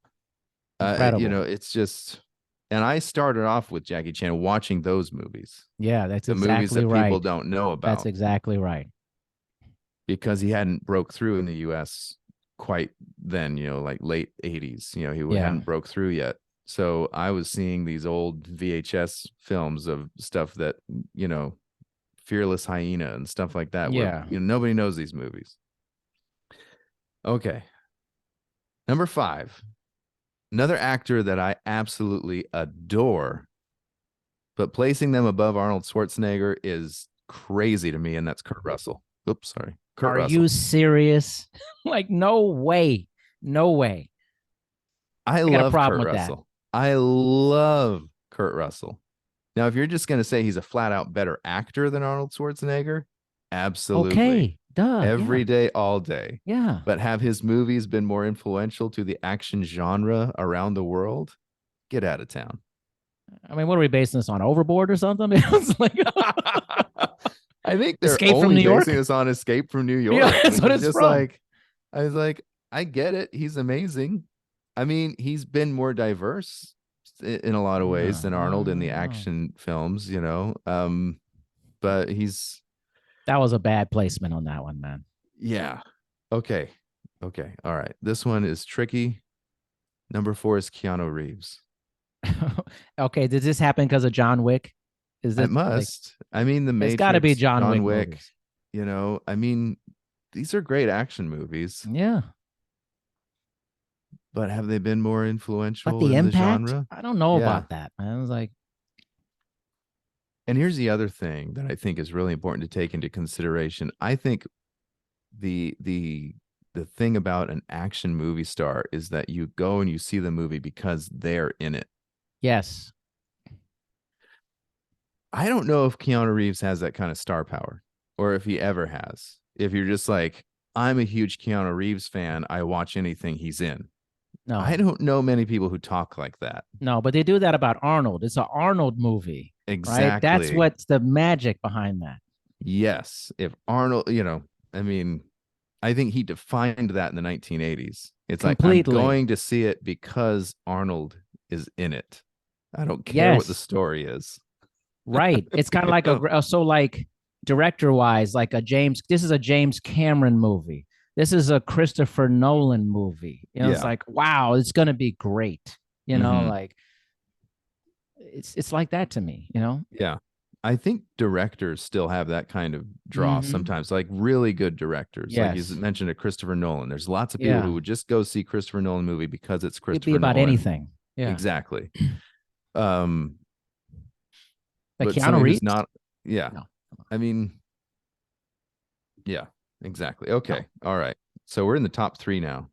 you Incredible. know, it's just. And I started off with Jackie Chan watching those movies, Yeah, that's the movies exactly that people right. don't know That's about, exactly right. because he hadn't broke through in the U.S. quite then, you know, like late 80s. You know, he Yeah. hadn't broke through yet. So I was seeing these old VHS films of stuff that, you know, Fearless Hyena and stuff like that, where, Yeah. you know, nobody knows these movies. Okay. Number 5, another actor that I absolutely adore, but placing them above Arnold Schwarzenegger is crazy to me, and that's Kurt Russell. Oops, sorry. Kurt Are you Russell. serious? Like, no way. No way. I I got a love problem Kurt with that. Russell. I love Kurt Russell. Now, if you're just going to say he's a flat out better actor than Arnold Schwarzenegger, absolutely. Okay. Duh. Yeah. Every day, all day. Yeah. But have his movies been more influential to the action genre around the world? Get out of town. I mean, what are we basing this on? Overboard or something? It's like I think they're Escape from only New basing York. this on Escape from New Yeah, York, that's which what is it's just from. like, I was like, I get it. He's amazing. I mean, he's been more diverse in a lot of ways Yeah. than Arnold in the No. action films, you know. But he's, That was a bad placement on that one, man. yeah. Okay. Okay. All right. This one is tricky. Number 4 is Keanu Reeves. Okay, did this happen because of John Wick? Is It it like must. I mean, The it's got to be Matrix, John John Wick Wick, movies? you know, I mean, these are great action movies, Yeah, but have they been more but influential the in the impact, genre? I don't know Yeah. about that, man. I was like, And here's the other thing that I think is really important to take into consideration. I think the thing about an action movie star is that you go and you see the movie because they're in it. yes, I don't know if Keanu Reeves has that kind of star power, or if he ever has. If you're just like, I'm a huge Keanu Reeves fan, I watch anything he's in. I no, don't know many people who talk like that. no, but they do that about Arnold. It's an Arnold movie, right? That's Exactly. what's the magic behind that. Yes. If Arnold, you know, I mean, I think he defined that in the 1980s. It's like, I'm Completely. going to see it because Arnold is in it. I don't care what the Yes, story is. right. It's kind of You like know? so like director wise, like a James. This is a James Cameron movie. This is a Christopher Nolan movie. You know, it's Yeah. like wow, it's gonna be great. You know, Hmm. like it's like that to me. You know. Yeah. I think directors still have that kind of draw Mm-hmm. sometimes, like really good directors. Like you Yes. mentioned a Christopher Nolan. There's lots of people Yeah. who would just go see Christopher Nolan movie because it's It'd be Christopher about Nolan. anything. Yeah. Exactly. Um, Like but Keanu somebody who's Reeves. not, yeah. No. I mean, yeah, exactly. No. Okay. All right. So we're in the top 3 now.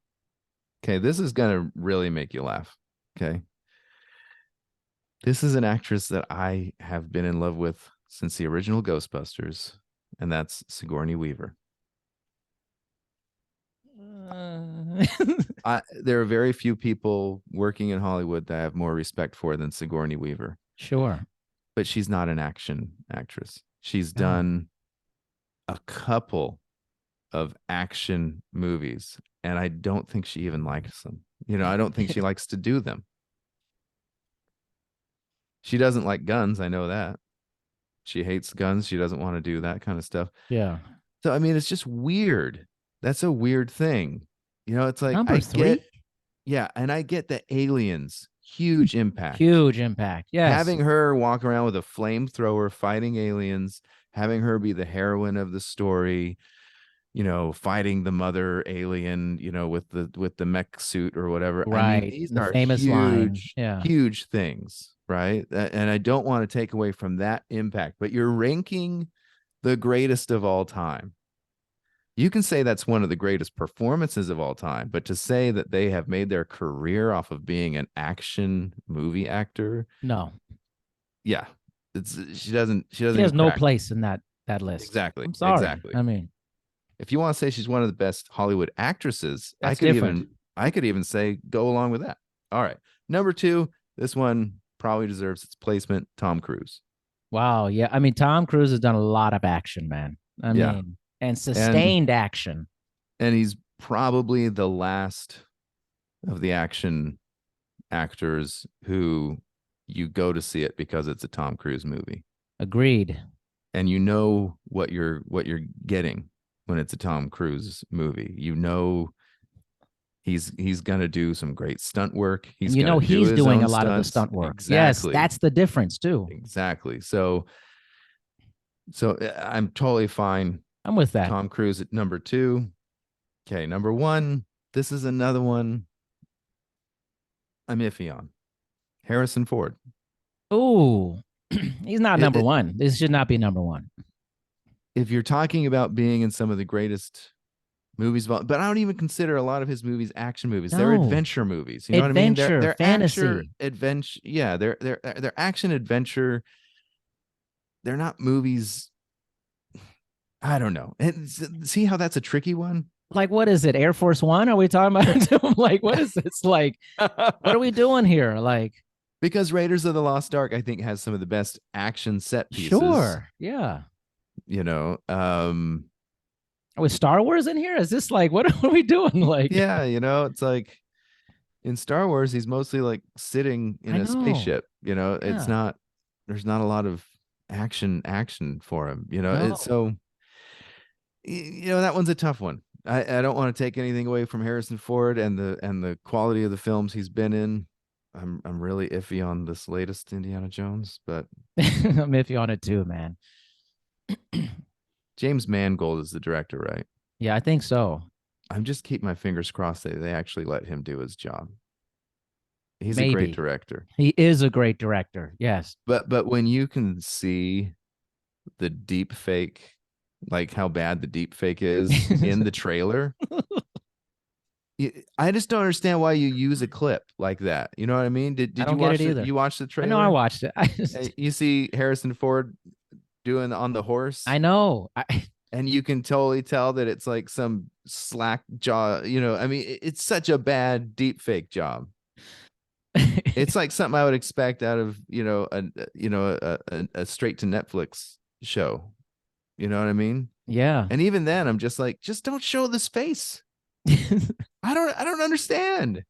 Okay. This is going to really make you laugh. Okay. This is an actress that I have been in love with since the original Ghostbusters, and that's Sigourney Weaver. Uh, There are very few people working in Hollywood that I have more respect for than Sigourney Weaver, sure. but she's not an action actress. She's No. done a couple of action movies, and I don't think she even likes them. I don't think she likes to do them. She doesn't like guns. I know that. She hates guns. She doesn't want to do that kind of stuff. Yeah. So, I mean, it's just weird. That's a weird thing. It's like, Number three? yeah, and I get the aliens, huge impact. Huge impact. Yes. Having her walk around with a flamethrower fighting aliens, having her be the heroine of the story, fighting the mother alien, with the mech suit or whatever. I mean, Right. these The are famous line. huge, Yeah. huge things, right? And I don't want to take away from that impact, but you're ranking the greatest of all time. You can say that's one of the greatest performances of all time, but to say that they have made their career off of being an action movie actor, No. yeah, she doesn't She has even no crack. place in that list. Exactly, I'm sorry. exactly. I mean, If you want to say she's one of the best Hollywood actresses, I that's could different. even say go along with that. All right. Number 2, this one probably deserves its placement, Tom Cruise. Wow. Yeah. I mean, Tom Cruise has done a lot of action, man. I Yeah. mean, and And sustained action. he's probably the last of the action actors who you go to see it because it's a Tom Cruise movie. Agreed. And you know what you're getting when it's a Tom Cruise movie. He's gonna do some great stunt work. And He's you gonna know do he's his doing own a lot of the stunts. stunt work. Yes, Exactly. that's the difference too. Exactly. So I'm totally fine. I'm with that. Tom Cruise at number 2. Okay, number 1. This is another one I'm iffy on. Harrison Ford. Ooh, he's not It, number it, one. This should not be number one. if you're talking about being in some of the greatest movies, but I don't even consider a lot of his movies action movies. They're No. adventure movies. You know what I mean? They're Adventure, they're action fantasy. adventure. Yeah, they're action adventure. They're not movies. I don't know. And see how that's a tricky one? Like, what is it? Air Force One? Are we talking about? Like, what is this? Like, what are we doing here? Like, Because Raiders of the Lost Ark, I think, has some of the best action set pieces. sure. Yeah. You know, um, With Star Wars in here? Is this like, what are we doing? Like, yeah, it's like in Star Wars, he's mostly like sitting in I a know. spaceship. It's Yeah. not. There's not a lot of action for him. It's No. so. That one's a tough one. I don't want to take anything away from Harrison Ford and the quality of the films he's been in. I'm really iffy on this latest Indiana Jones, but I'm iffy on it too, man. James Mangold is the director, right? Yeah, I think so. I'm just keep my fingers crossed that they actually let him do his job. He's a great Maybe. director. He is a great director. Yes. But when you can see the deep fake, like how bad the deep fake is in the trailer, I just don't understand why you use a clip like that. You know what I mean? Did I did you don't get watch it it? either. You watched the I know I trailer? watched it. You see Harrison Ford doing on the horse, I know. and you can totally tell that it's like some slack jaw. I mean, it's such a bad deep fake job. It's like something I would expect out of a straight to Netflix show. You know what I mean? Yeah. And even then, I'm just like, just don't show this face. I don't understand.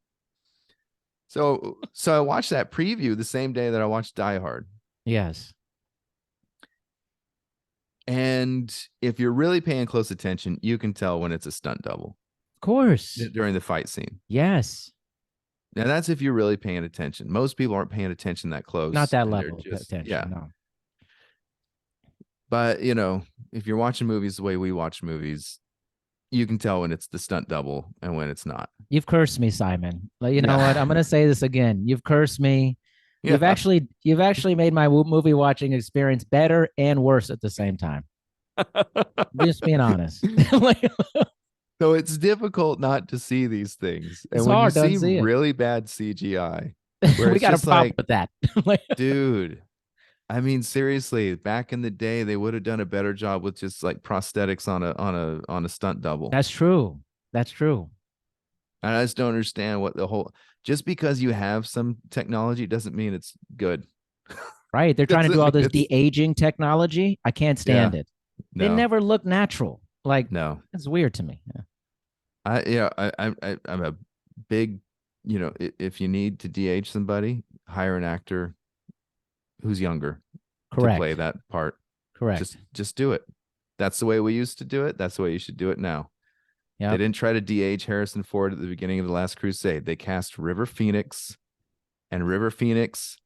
So I watched that preview the same day that I watched Die Hard. Yes. And if you're really paying close attention, you can tell when it's a stunt double Of course. during the fight scene. Yes. Now that's if you're really paying attention. Most people aren't paying attention that Not close, that and they're level of just attention. No. But if you're watching movies the way we watch movies, you can tell when it's the stunt double and when it's not. You've cursed me, Simon. Like, you know what? Yeah. I'm gonna say this again. You've cursed me. Yeah. You've actually made my movie watching experience better and worse at the same time. Just being honest. Like, So it's difficult not to see these things. it's And when you hard to see unsee it. really bad CGI, where We it's got a just problem like, with that. Like, dude, I mean, seriously, back in the day, they would have done a better job with just like prosthetics on a stunt double. that's true. That's true. And I just don't understand what the whole, just because you have some technology doesn't mean it's good. Right? They're trying to do Doesn't all mean this it's, de-aging technology. I can't stand yeah, it. They no, never look natural. Like no. it's weird to me. Yeah. I'm a big, if you need to DH somebody, hire an actor who's younger to play Correct. that part. Correct. Just do it. That's the way we used to do it. That's the way you should do it now. They Yep. didn't try to DH Harrison Ford at the beginning of The Last Crusade. They cast River Phoenix, and River Phoenix,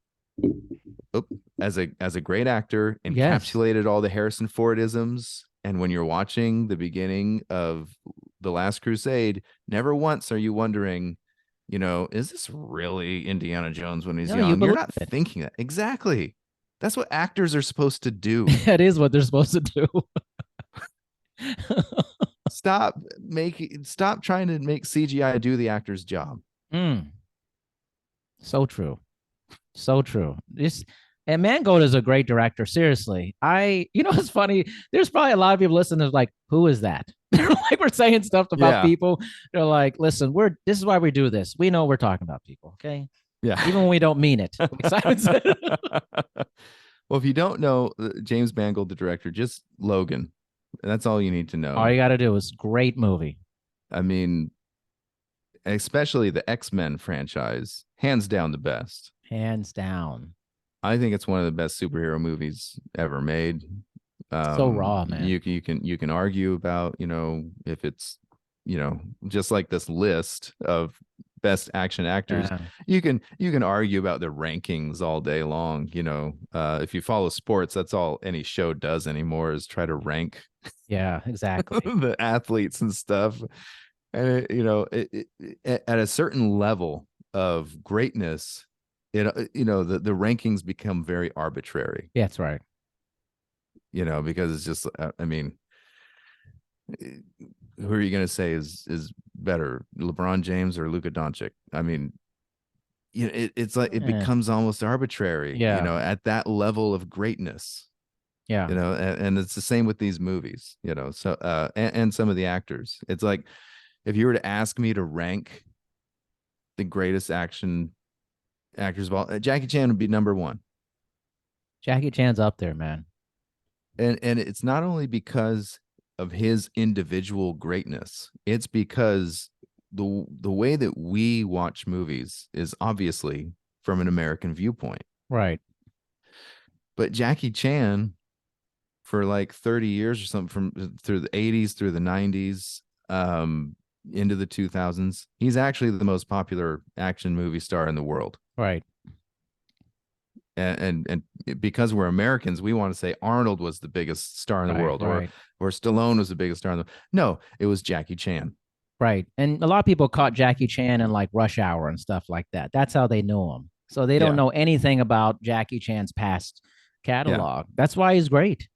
as a great actor, Yes. encapsulated all the Harrison Fordisms. And when you're watching the beginning of The Last Crusade, never once are you wondering, is this really Indiana Jones when he's No, you young? You're believe not it. thinking that. Exactly. That's what actors are supposed to do. That is what they're supposed to do. Stop trying to make CGI do the actor's job. Mm, so true. So true. This and Mangold is a great director. Seriously. It's funny. There's probably a lot of people listening like, who is that? They're like, we're saying stuff about Yeah. people. They're like, listen, this is why we do this. We know we're talking about people. Okay. Yeah. Even when we don't mean it. Like Simon said. Well, if you don't know James Mangold, the director, just Logan. That's all you need to All you know. got to do is great movie. I mean, especially the X-Men franchise, hands down the best. Hands down. I think it's one of the best superhero movies ever made. So raw, man. You can argue about, if it's, just like this list of best action actors. Yeah. You can argue about the rankings all day long. If you follow sports, that's all any show does anymore is try to rank Yeah, exactly. the athletes and stuff. And at a certain level of greatness, the rankings become very arbitrary. Yeah, that's right. Because it's just, I mean, who are you going to say is better, LeBron James or Luka Doncic? I mean, it's like it becomes almost arbitrary. Yeah. At that level of greatness. Yeah. And it's the same with these movies. So and some of the actors. It's like if you were to ask me to rank the greatest action actors of all, Jackie Chan would be number one. Jackie Chan's up there, man. And it's not only because of his individual greatness, it's because the way that we watch movies is obviously from an American viewpoint. Right. But Jackie Chan, for like 30 years or something, through the 80s through the 90s, into the 2000s, he's actually the most popular action movie star in the world. Right. And because we're Americans, we want to say Arnold was the biggest star in the world, right. or Stallone was the biggest star in the. No, it was Jackie Chan. Right. And a lot of people caught Jackie Chan in like Rush Hour and stuff like that. That's how they knew him. So they don't know anything about Jackie Chan's past catalog. Yeah. That's why he's great.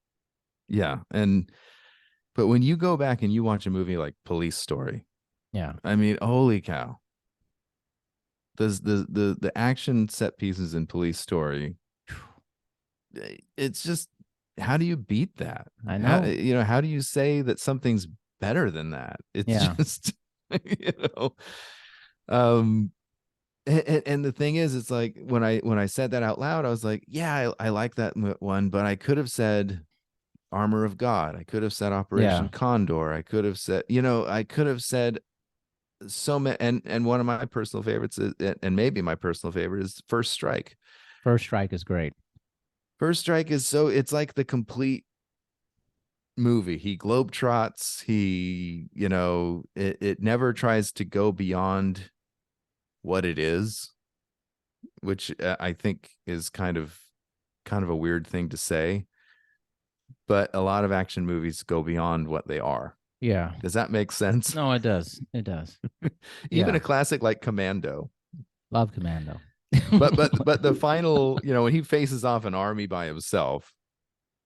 Yeah. But when you go back and you watch a movie like Police Story, yeah, I mean, holy cow. The action set pieces in Police Story, it's just, how do you beat that? I know. How do you say that something's better than that? It's just, and the thing is, it's like when I said that out loud, I was like, yeah, I like that one, but I could have said Armor of God. I could have said Operation Condor. I could have said, I could have said so many, and one of my personal favorites is, and maybe my personal favorite, is First Strike. First Strike is great. First Strike is it's like the complete movie. He globetrots. He, it never tries to go beyond what it is, which I think is kind of a weird thing to say. But a lot of action movies go beyond what they are. Yeah. Does that make sense? No, it does. It does. Even a classic like Commando. Love Commando. but the final, when he faces off an army by himself,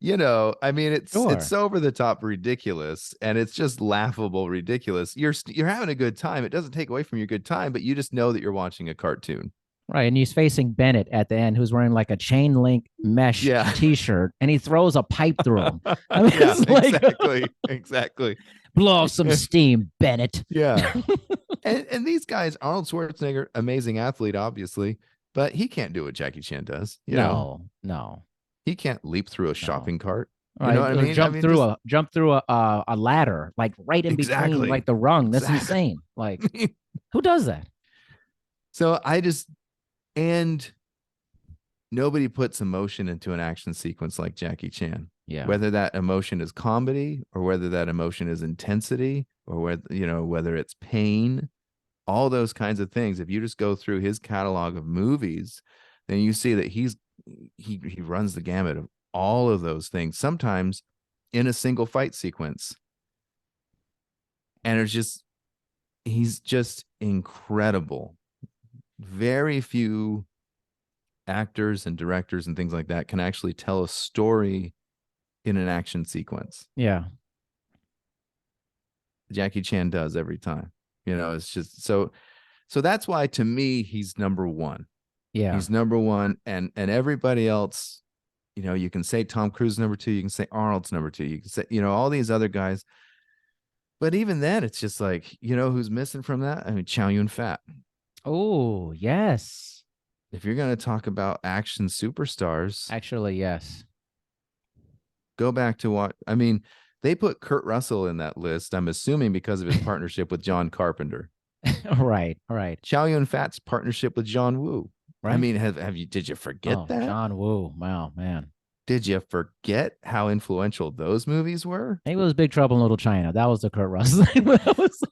I mean, it's over the top ridiculous, and it's just laughable ridiculous. You're having a good time. It doesn't take away from your good time, but you just know that you're watching a cartoon. Right. And he's facing Bennett at the end, who's wearing like a chain link mesh t-shirt, and he throws a pipe through him. I mean, exactly. Blow off some steam, Bennett. Yeah. And these guys, Arnold Schwarzenegger, amazing athlete, obviously, but he can't do what Jackie Chan does. No, no, He can't leap through a no. shopping cart. You know Right, what I or mean? I mean, just jump through a ladder, like right in between, like exactly, the rung. That's exactly. insane. Like, who does that? So I just and nobody puts emotion into an action sequence like Jackie Chan. Yeah. Whether that emotion is comedy or whether that emotion is intensity or whether it's pain, all those kinds of things. If you just go through his catalog of movies, then you see that he runs the gamut of all of those things, sometimes in a single fight sequence. And he's just incredible. Very few actors and directors and things like that can actually tell a story in an action sequence. Yeah. Jackie Chan does every time. It's just so that's why to me he's number one. Yeah. He's number one, and everybody else, you can say Tom Cruise number two, you can say Arnold's number two, you can say, all these other guys. But even then, it's just like, who's missing from that? I mean, Chow Yun-fat. Oh, yes. If you're going to talk about action superstars, Actually, yes. go back to what I mean. They put Kurt Russell in that list, I'm assuming because of his partnership with John Carpenter. Right, right, Chow Yun-fat's partnership with John Woo. I right. mean, did you forget that? John Woo. Wow, man. Did you forget how influential those movies were? It was Big Trouble in Little China. That was the Kurt Russell thing. That was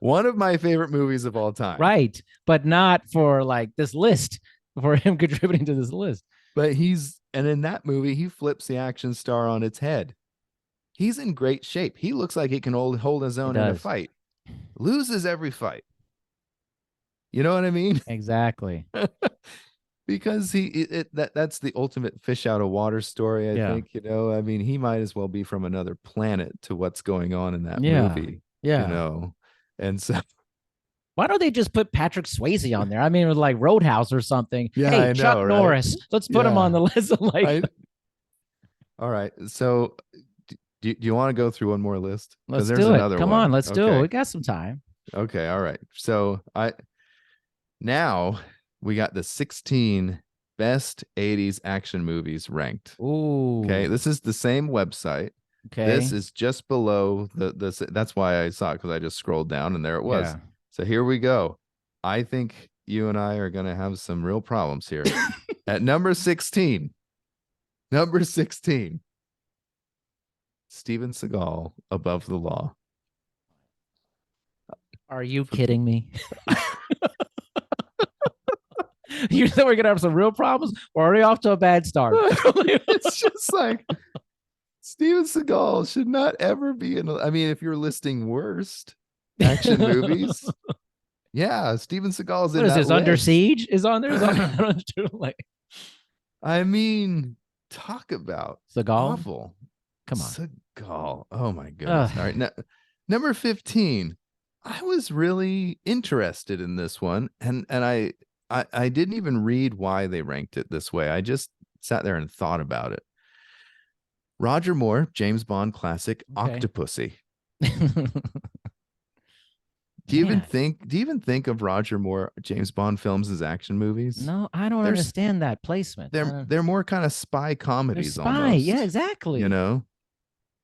One of my favorite movies of all time. right, but not for like this list, for him contributing to this list. But and in that movie, he flips the action star on its head. He's in great shape. He looks like he can hold his own in a fight. Loses every fight. You know what I mean? Exactly. Because that's the ultimate fish out of water story, I think. I mean, he might as well be from another planet to what's going on in that movie. Yeah. And so why don't they just put Patrick Swayze on there? I mean, with like Roadhouse or something. Yeah, hey, I know, Chuck right? Norris. Let's put him on the list. All right. So do you want to go through one more list? Let's do it. Come on, let's do it. We got some time. Okay. All right. So now we got the 16 best 80s action movies ranked. Ooh. Okay. This is the same website. Okay. This is just below that's why I saw it, because I just scrolled down and there it was. Yeah. So here we go. I think you and I are going to have some real problems here. At number 16, Steven Seagal, Above the Law. Are you kidding me? You said we're gonna have some real problems. We're already off to a bad start. It's just like Steven Seagal should not ever be in. I mean, if you're listing worst action movies, yeah, Steven Seagal's in. What is this? List. Under Siege is on there. I mean, talk about Seagal. Awful. Come on, Seagal. Oh my goodness. All right, number 15. I was really interested in this one, and I didn't even read why they ranked it this way. I just sat there and thought about it. Roger Moore, James Bond classic, okay. Octopussy. Do you even think of Roger Moore, James Bond films as action movies? No, I don't understand that placement. They're more kind of spy comedies. Spy, almost. Yeah, exactly.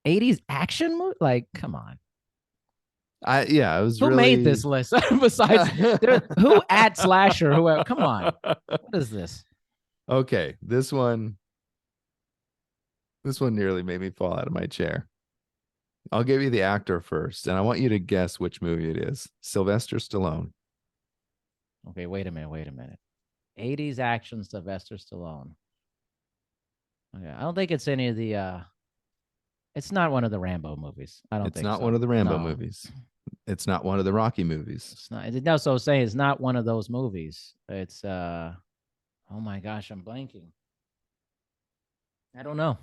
80s action movie? Like, come on. It was who made this list besides who at slasher? Whoever? Come on, what is this? Okay, this one nearly made me fall out of my chair. I'll give you the actor first, and I want you to guess which movie it is. Sylvester Stallone. Okay, wait a minute. 80s action Sylvester Stallone. Okay, I don't think it's any of the. It's not one of the Rambo movies. I don't think it's not one of the Rambo movies. It's not one of the Rocky movies. It's not. No, so say it's not one of those movies. It's oh my gosh, I'm blanking. I don't know.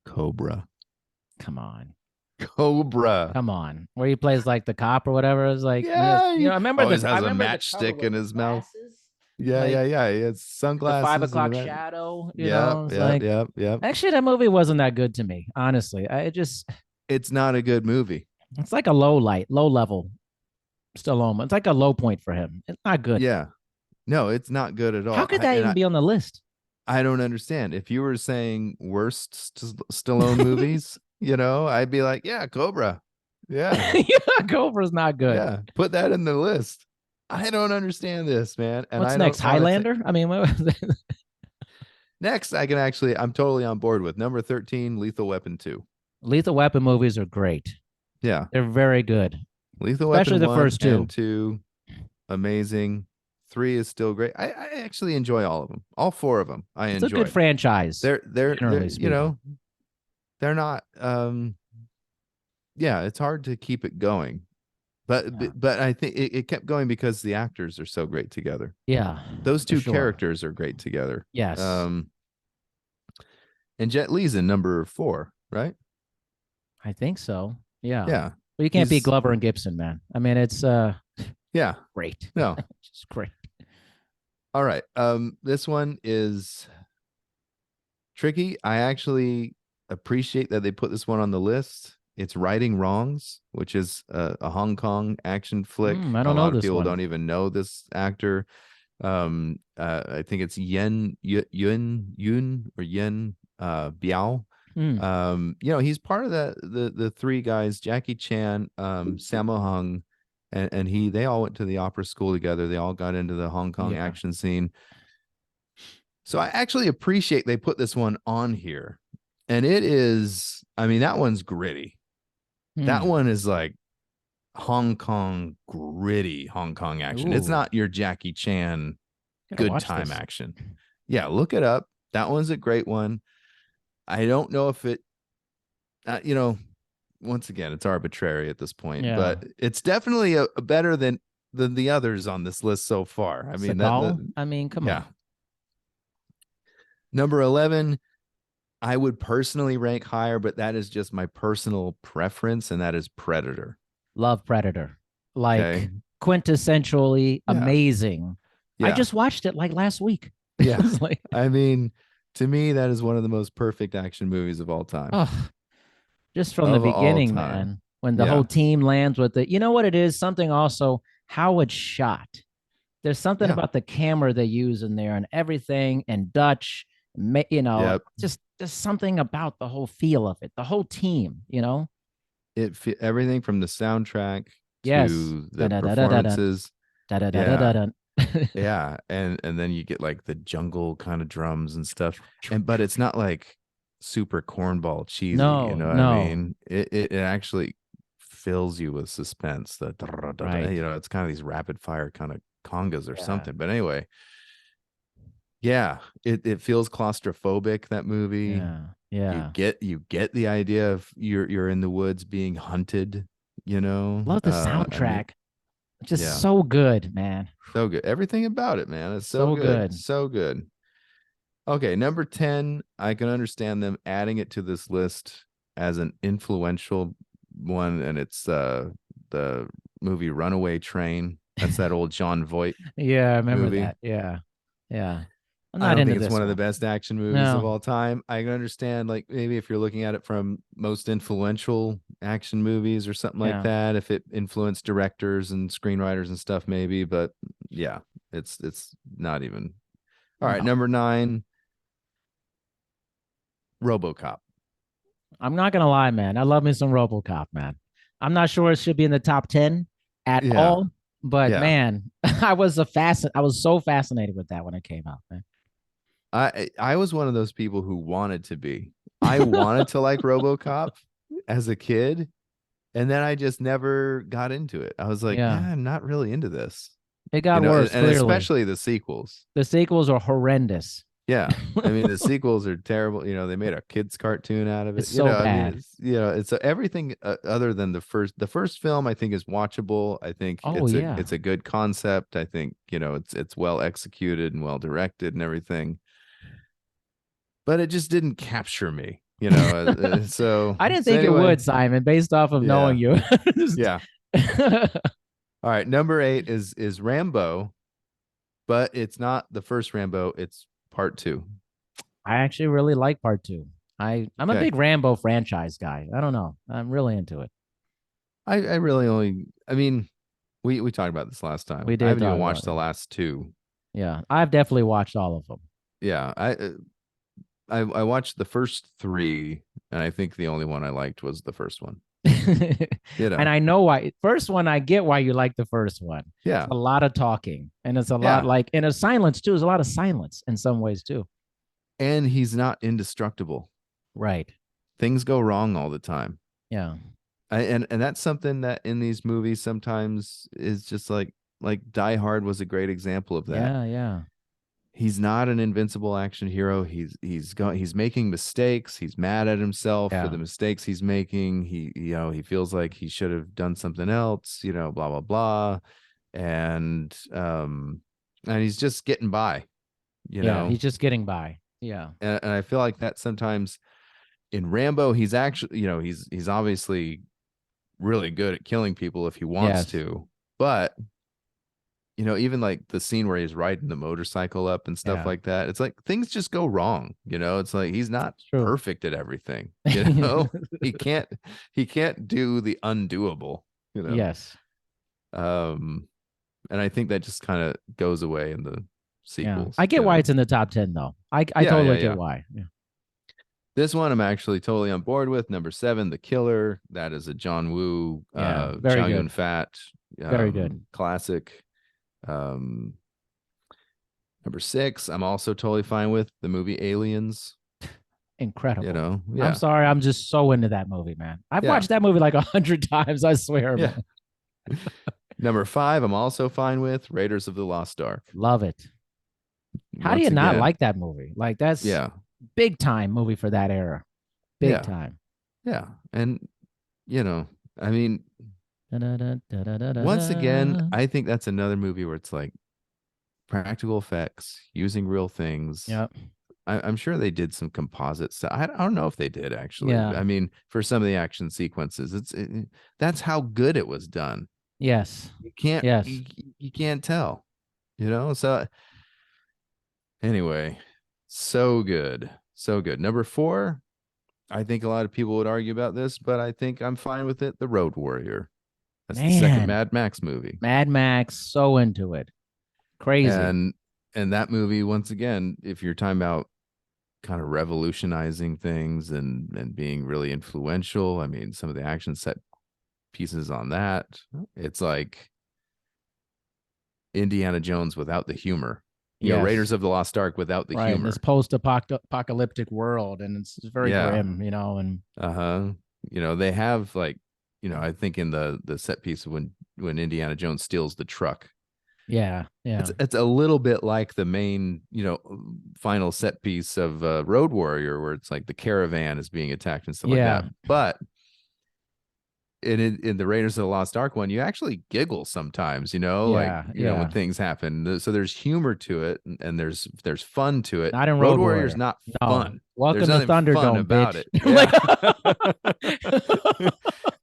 Cobra. Come on. Cobra. Come on. Where he plays like the cop or whatever. It's like, yeah, I remember always has a matchstick in his mouth. Yeah, like, yeah. He has sunglasses. The 5 o'clock shadow. Yeah. Actually, that movie wasn't that good to me, honestly. It's not a good movie. It's like a low level Stallone. It's like a low point for him. It's not good. Yeah. No, it's not good at How all. could that even be on the list? I don't understand. If you were saying worst Stallone movies, I'd be like, yeah, Cobra. Yeah. Yeah, Cobra's not good. Yeah. Put that in the list. I don't understand this, man. And What's I next? don't want to take Highlander? I mean, next. I'm totally on board with number 13, Lethal Weapon 2. Lethal Weapon movies are great. Yeah. They're very good, Lethal especially Weapon the 1 first and two. 2, amazing. 3 is still great. I actually enjoy all of them. All four of them I It's a good enjoy. franchise, They're generally speaking. they're not yeah, it's hard to keep it going. But Yeah, but I think it kept going because the actors are so great together. yeah, Those for two sure. characters are great together. Yes, And Jet Li's in number 4, right? I think so. Yeah, Yeah. but you can't beat He's Glover and Gibson, man. I mean, it's yeah. great, No. just great. All right. This one is tricky. I actually appreciate that they put this one on the list. It's Righting Wrongs, which is a Hong Kong action flick. I A don't know lot of this people one. don't even know this actor. I think it's Yun or Yen Biao. Mm, He's part of the three guys, Jackie Chan, Sammo Hung, and they all went to the opera school together. They all got into the Hong Kong yeah. action scene. So I actually appreciate they put this one on here. And it is, I mean, that one's gritty. That Mm. one is like Hong Kong gritty Hong Kong action. It's Ooh, not your Jackie Chan gotta good watch time this. action. Yeah, look it up. That one's a great one. I don't know if it, uh, you know, once again, it's arbitrary at this point, Yeah, but it's definitely a better than the others on this list so far. I mean, Seagal. I mean, come yeah. on. Number 11, I would personally rank higher, but that is just my personal preference, and that is Predator. Love Predator. Okay. Like quintessentially Yeah. amazing. I Yeah. just watched it like last week. It Yeah. was like, I mean, to me, that is one of the most perfect action movies of all time. oh, just from the Of all beginning, time. man. When the whole Yeah. team lands with it, you know what it is? Something also how it's shot. There's something Yeah. about the camera they use in there and everything and Dutch, Yep. just something about the whole feel of it, the whole team. Everything from the soundtrack Yes. to Da the da da da da da performances. da da da da Yeah. da. Yeah. And then you get like the jungle kind of drums and stuff. But it's not like super cornball cheesy, you No, know what I no. mean? It actually fills you with suspense. Right. It's kind of these rapid fire kind of congas or Yeah. something. But anyway, yeah, it feels claustrophobic, that movie. Yeah. You Yeah. get the idea of you're in the woods being hunted, you know. Love the I mean, soundtrack. Just yeah, so good, man. so good. Everything about it, man. It's so So good. good. So good. Okay, number 10, I can understand them adding it to this list as an influential one, and it's the movie Runaway Train. That's that old John Voight Yeah, I remember movie. that. Yeah. Yeah. I'm I not don't into think it's this one of the one. best action movies of No. all time. I can understand, like, maybe if you're looking at it from most influential action movies or something like Yeah. that, if it influenced directors and screenwriters and stuff, maybe. But yeah, it's not even. All right, No. number 9, RoboCop. I'm not gonna lie, man. I love me some RoboCop, man. I'm not sure it should be in the top 10 at Yeah, all, but yeah. man, I was so fascinated with that when it came out, man. I was one of those people who wanted to be. I wanted to like RoboCop as a kid, and then I just never got into it. I was like, Yeah. I'm not really into this, It got worse, and clearly. especially the sequels. The sequels are horrendous. Yeah. I mean, the sequels are terrible. They made a kids cartoon out of it. It's so I mean, bad. it's everything other than the first film I think is watchable. I think Oh it's yeah. a good concept. I think, it's well executed and well directed and everything. But it just didn't capture me, so I didn't so think it anyway, would, Simon, based off of knowing yeah. you. Yeah. All right, number 8 is Rambo, but it's not the first Rambo, it's part 2. I actually really like part two. I'm a Okay. big Rambo franchise guy. I don't know. I'm really into it. I really only, I mean, We talked about this last We time. I did haven't even talk about watched it. the last two. Yeah, I've definitely watched all of them. Yeah, I watched the first three, and I think the only one I liked was the first one. You And know, I know why. First one, I get why you like the first one. It's yeah, a lot of talking, and it's a lot yeah, like in a silence too. There's a lot of silence in some ways too. and he's not indestructible. Right. Things go wrong all the time. Yeah. And that's something that in these movies sometimes is just like Die Hard was a great example of that. Yeah. Yeah. He's not an invincible action hero. He's making mistakes. He's mad at himself for Yeah. the mistakes he's making. He feels like he should have done something else, blah blah blah. And he's just getting by, you Yeah. know. He's just getting by. Yeah. And I feel like that sometimes in Rambo, he's actually, he's obviously really good at killing people if he wants Yes. to. But even like the scene where he's riding the motorcycle up and stuff Yeah. like that, it's like things just go wrong. It's like he's not It's true. perfect at everything. He can't do the undoable. you know Yes. um and I think that just kind of goes away in the Yeah. sequels. I get why it's in the top 10 though. I Yeah, yeah, totally get yeah. why. Yeah. This one I'm actually totally on board with. Number 7, The Killer. That is a John Woo, Yeah. Very Chow Yun good. Fat, Very good. classic. um Number 6, I'm also totally fine with the movie Aliens. Incredible. I'm Yeah, sorry. I'm just so into that movie, man. I've yeah, watched that movie like 100 times. I swear, yeah. man. Number 5, I'm also fine with Raiders of the Lost Ark. Love it. How do Once you not again, like that movie? Like that's yeah, big time movie for that era. Big yeah, time. yeah. And, you know, I mean, once again, Da-da-da-da-da-da-da. I think that's another movie where it's like practical effects, using real things. Yep. I'm sure they did some composite stuff. I don't know if they did actually. Yeah. I mean, for some of the action sequences, that's how good it was done. Yes. You can't Yes. you can't tell, So anyway, so good, so good. Number 4, I think a lot of people would argue about this, but I think I'm fine with it. The Road Warrior. That's the second Man. Mad Max movie, Mad Max, so into it. Crazy. and that movie, once again, if you're talking about kind of revolutionizing things and being really influential, I mean, some of the action set pieces on that, it's like Indiana Jones without the humor. Yes. Raiders of the Lost Ark without the Right. In this humor. post-apocalyptic world, and it's very Yeah. grim, and Uh-huh. They have like, I think in the set piece when Indiana Jones steals the truck, yeah. Yeah. it's a little bit like the main, final set piece of Road Warrior, where it's like the caravan is being attacked and stuff like Yeah. that. But in the Raiders of the Lost Ark one, you actually giggle sometimes, like, Yeah. when Yeah. things happen. So there's humor to it, and there's fun to it. Not in Road Road Warrior is Warrior. not No. fun. There's Welcome to nothing fun Thunderdome, about bitch. it. Yeah.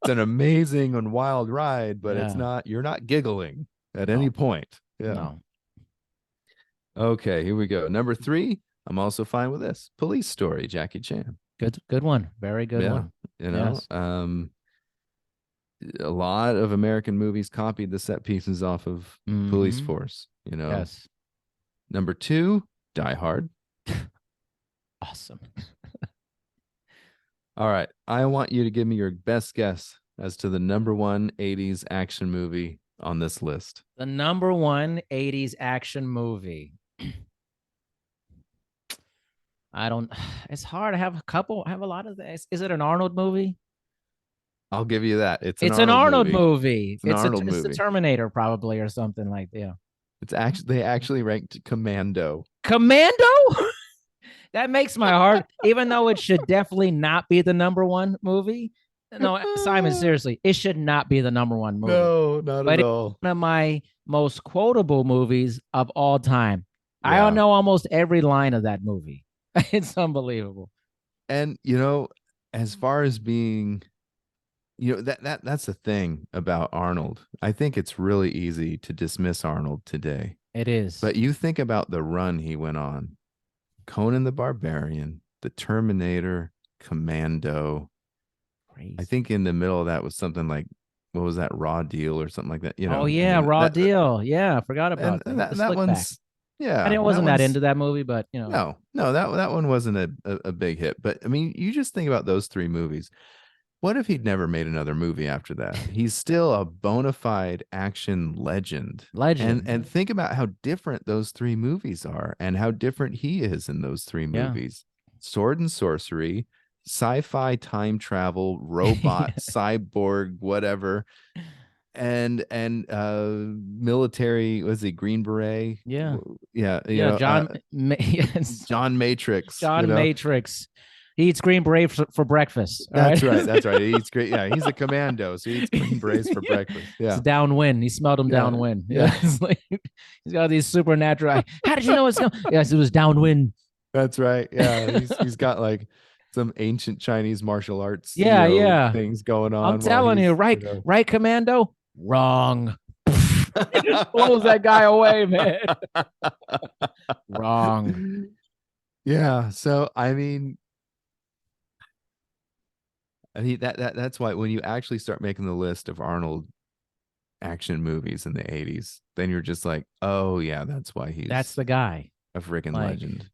It's an amazing and wild ride, but Yeah. you're not giggling at any No. point. Yeah. No. Okay, here we go. Number 3, I'm also fine with this. Police Story, Jackie Chan. Good one. Very good Yeah. one. Yes. A lot of American movies copied the set pieces off of Police Mm-hmm. Force. Yes. Number 2, Die Hard. Awesome. All right. I want you to give me your best guess as to the number 1 80s action movie on this list. The number 1 80s action movie. I don't, it's hard. I have I have a lot of this. Is it an Arnold movie? I'll give you that. It's It's an Arnold movie. movie. It's an Arnold It's the movie. Terminator probably or something like that. Yeah. They actually ranked Commando. Commando? That makes my heart, even though it should definitely not be the number 1 movie. No, Simon, seriously, it should not be the number 1 movie. No, not But at it's all. one of my most quotable movies of all time. I Yeah. don't know almost every line of that movie. It's unbelievable. And as far as being, that's the thing about Arnold. I think it's really easy to dismiss Arnold today. It is. But you think about the run he went on. Conan the Barbarian, The Terminator, Commando. Crazy. I think in the middle of that was something like what was that, Raw Deal or something like that. Oh I yeah, mean Raw that Deal. Yeah, I forgot and about that. The that slick back. one's I yeah, didn't that wasn't that one's into that movie, but no, that one wasn't a big hit. But I mean, you just think about those three movies. What if he'd never made another movie after that? He's still a bona fide action legend. legend. And think about how different those three movies are and how different he is in those three Yeah. movies. Sword and sorcery, sci-fi time travel, robot, cyborg, whatever. And military, was he Green Beret? Yeah. Yeah, Yeah, yes, John Matrix, John Matrix. He eats green beret for breakfast. All right. That's right. That's right. He eats great. Yeah, he's a commando, so he eats green berets for breakfast. It's Yeah, downwind. He smelled him yeah, downwind. Yeah. yeah. It's like he's got these supernatural. How did you know it's going? Yes, it was downwind. That's right. Yeah, he's got like some ancient Chinese martial arts, Yeah, yeah. things going I'm on while telling you, he's, right, commando. Wrong. He just blows that guy away, man. Wrong. Yeah. So I mean that's why when you actually start making the list of Arnold action movies in the 80s, then you're just like, oh yeah, that's why That's he's the guy. a freaking Like, legend.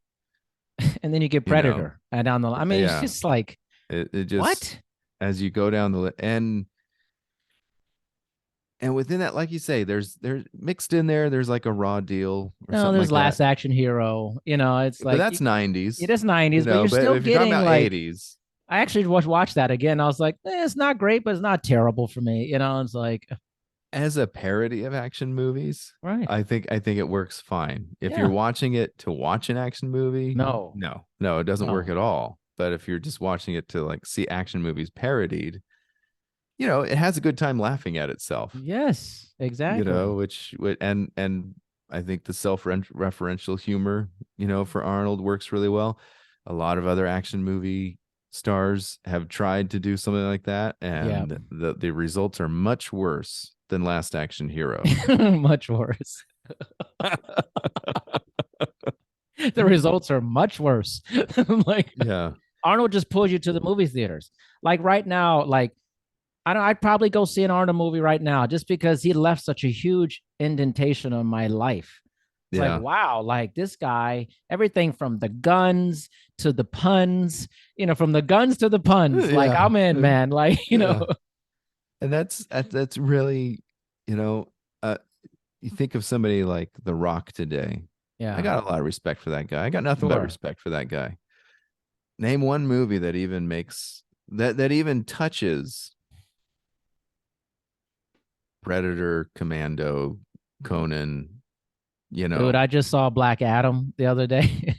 and then you get You know, Predator and down the line. I mean, it's yeah. just like, It just what? as you go down the list, and within that, like you say, there's mixed in there, there's like a Raw Deal or No, something there's like that. Last Action Hero. It's But like that's 90s, it is 90s, but you're but still if you're talking getting about like 80s, I actually watched that again. I was like, it's not great, but it's not terrible for me. It's like, as a parody of action movies, right. I think it works fine. If you're Yeah. watching it to watch an action movie, No. no, it doesn't work No. at all. But if you're just watching it to like see action movies parodied, it has a good time laughing at itself. Yes, exactly. Which would and I think the self-referential humor, for Arnold works really well. A lot of other action movie stars have tried to do something like that, Yeah. and the results are much worse than Last Action Hero. Much worse. The results are much worse. Like Yeah. Arnold just pulls you to the movie theaters. Like right now, like I'd probably go see an Arnold movie right now just because he left such a huge indentation on my life. It's like, Yeah. wow, like this guy, everything from the guns to the puns, from the guns to the puns. Like Yeah. I'm in, man. Like, Yeah. And that's really, you know, uh, you think of somebody like The Rock today. I yeah, got a lot of respect for that guy. I got nothing but sure. respect for that guy. Name one movie that even makes that even touches Predator, Commando, Conan, Dude, I just saw Black Adam the other day.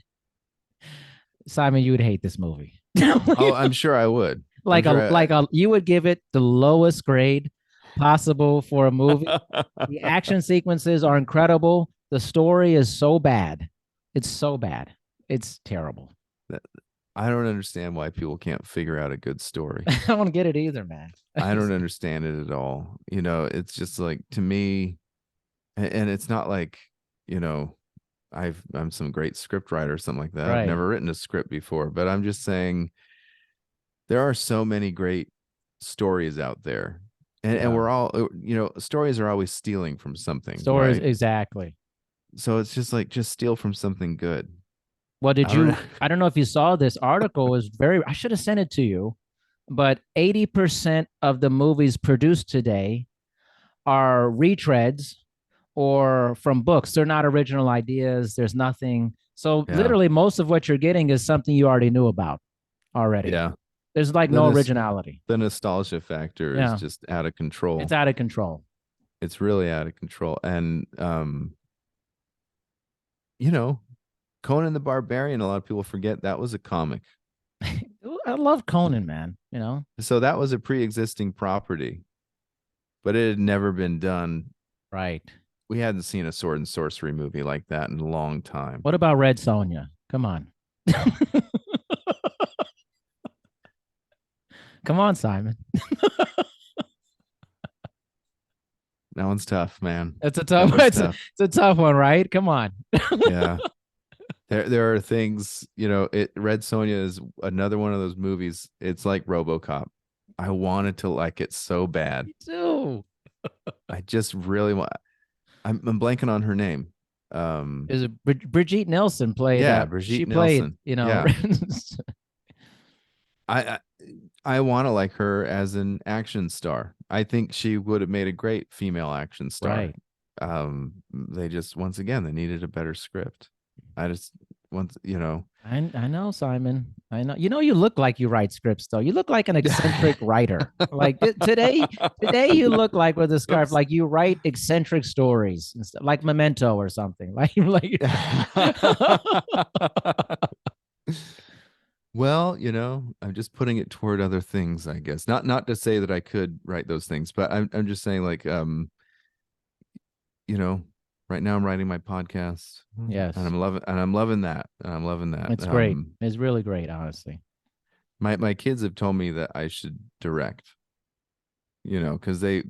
Simon, you would hate this movie. Oh, I'm sure I would. I'm sure You would give it the lowest grade possible for a movie. The action sequences are incredible. The story is so bad. It's so bad. It's terrible. I don't understand why people can't figure out a good story. I don't get it either, man. I don't understand it at all. It's just like, to me, and it's not like, you know, I'm some great script writer or something like that. I've Right. never written a script before, but I'm just saying there are so many great stories out there. And Yeah. we're all, stories are always stealing from something, Stories, right? exactly. So it's just like, just steal from something good. Well, I don't know. I don't know if you saw this article was I should have sent it to you, but 80% of the movies produced today are retreads or from books. They're not original ideas. There's nothing. So Yeah. literally most of what you're getting is something you already knew about already. Yeah. There's like The no nos- originality. the nostalgia factor is Yeah. just out of control. It's out of control. It's really out of control. And you know, Conan the Barbarian, a lot of people forget that was a comic. I love Conan, man. So that was a pre-existing property, but it had never been done. Right. We hadn't seen a sword and sorcery movie like that in a long time. What about Red Sonja? Come on. Come on, Simon. That one's tough, man. It's a tough. It's a tough one, right? Come on. Yeah. There are things, Red Sonja is another one of those movies. It's like RoboCop. I wanted to like it so bad. Me too. I just really want. I'm blanking on her name. Is it Brigitte Nielsen played? Yeah, She Brigitte played, Nielsen. you know, Yeah, I I, I want to like her as an action star. I think she would have made a great female action star. right. They just once again they needed a better script. I just once I know, Simon. I know. You know, you look like you write scripts, though. You look like an eccentric writer. Like today you look like with a scarf, Oops. like you write eccentric stories, and stuff, like Memento or something. Like. Well, I'm just putting it toward other things, I guess. Not to say that I could write those things, but I'm just saying like you know, right now I'm writing my podcast and Yes, I'm loving that. And I'm loving that. it's great. It's really great, honestly. My kids have told me that I should direct, because they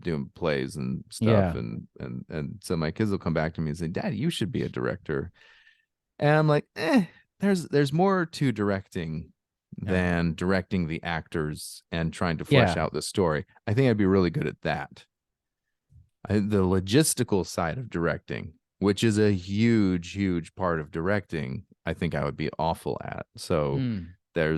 doing plays and stuff Yeah, and so my kids will come back to me and say, "Dad, you should be a director." And I'm like, there's more to directing yeah, than directing the actors and trying to flesh yeah, out the story. I think I'd be really good at that. The logistical side of directing, which is a huge, huge part of directing, I think I would be awful at. So mm, there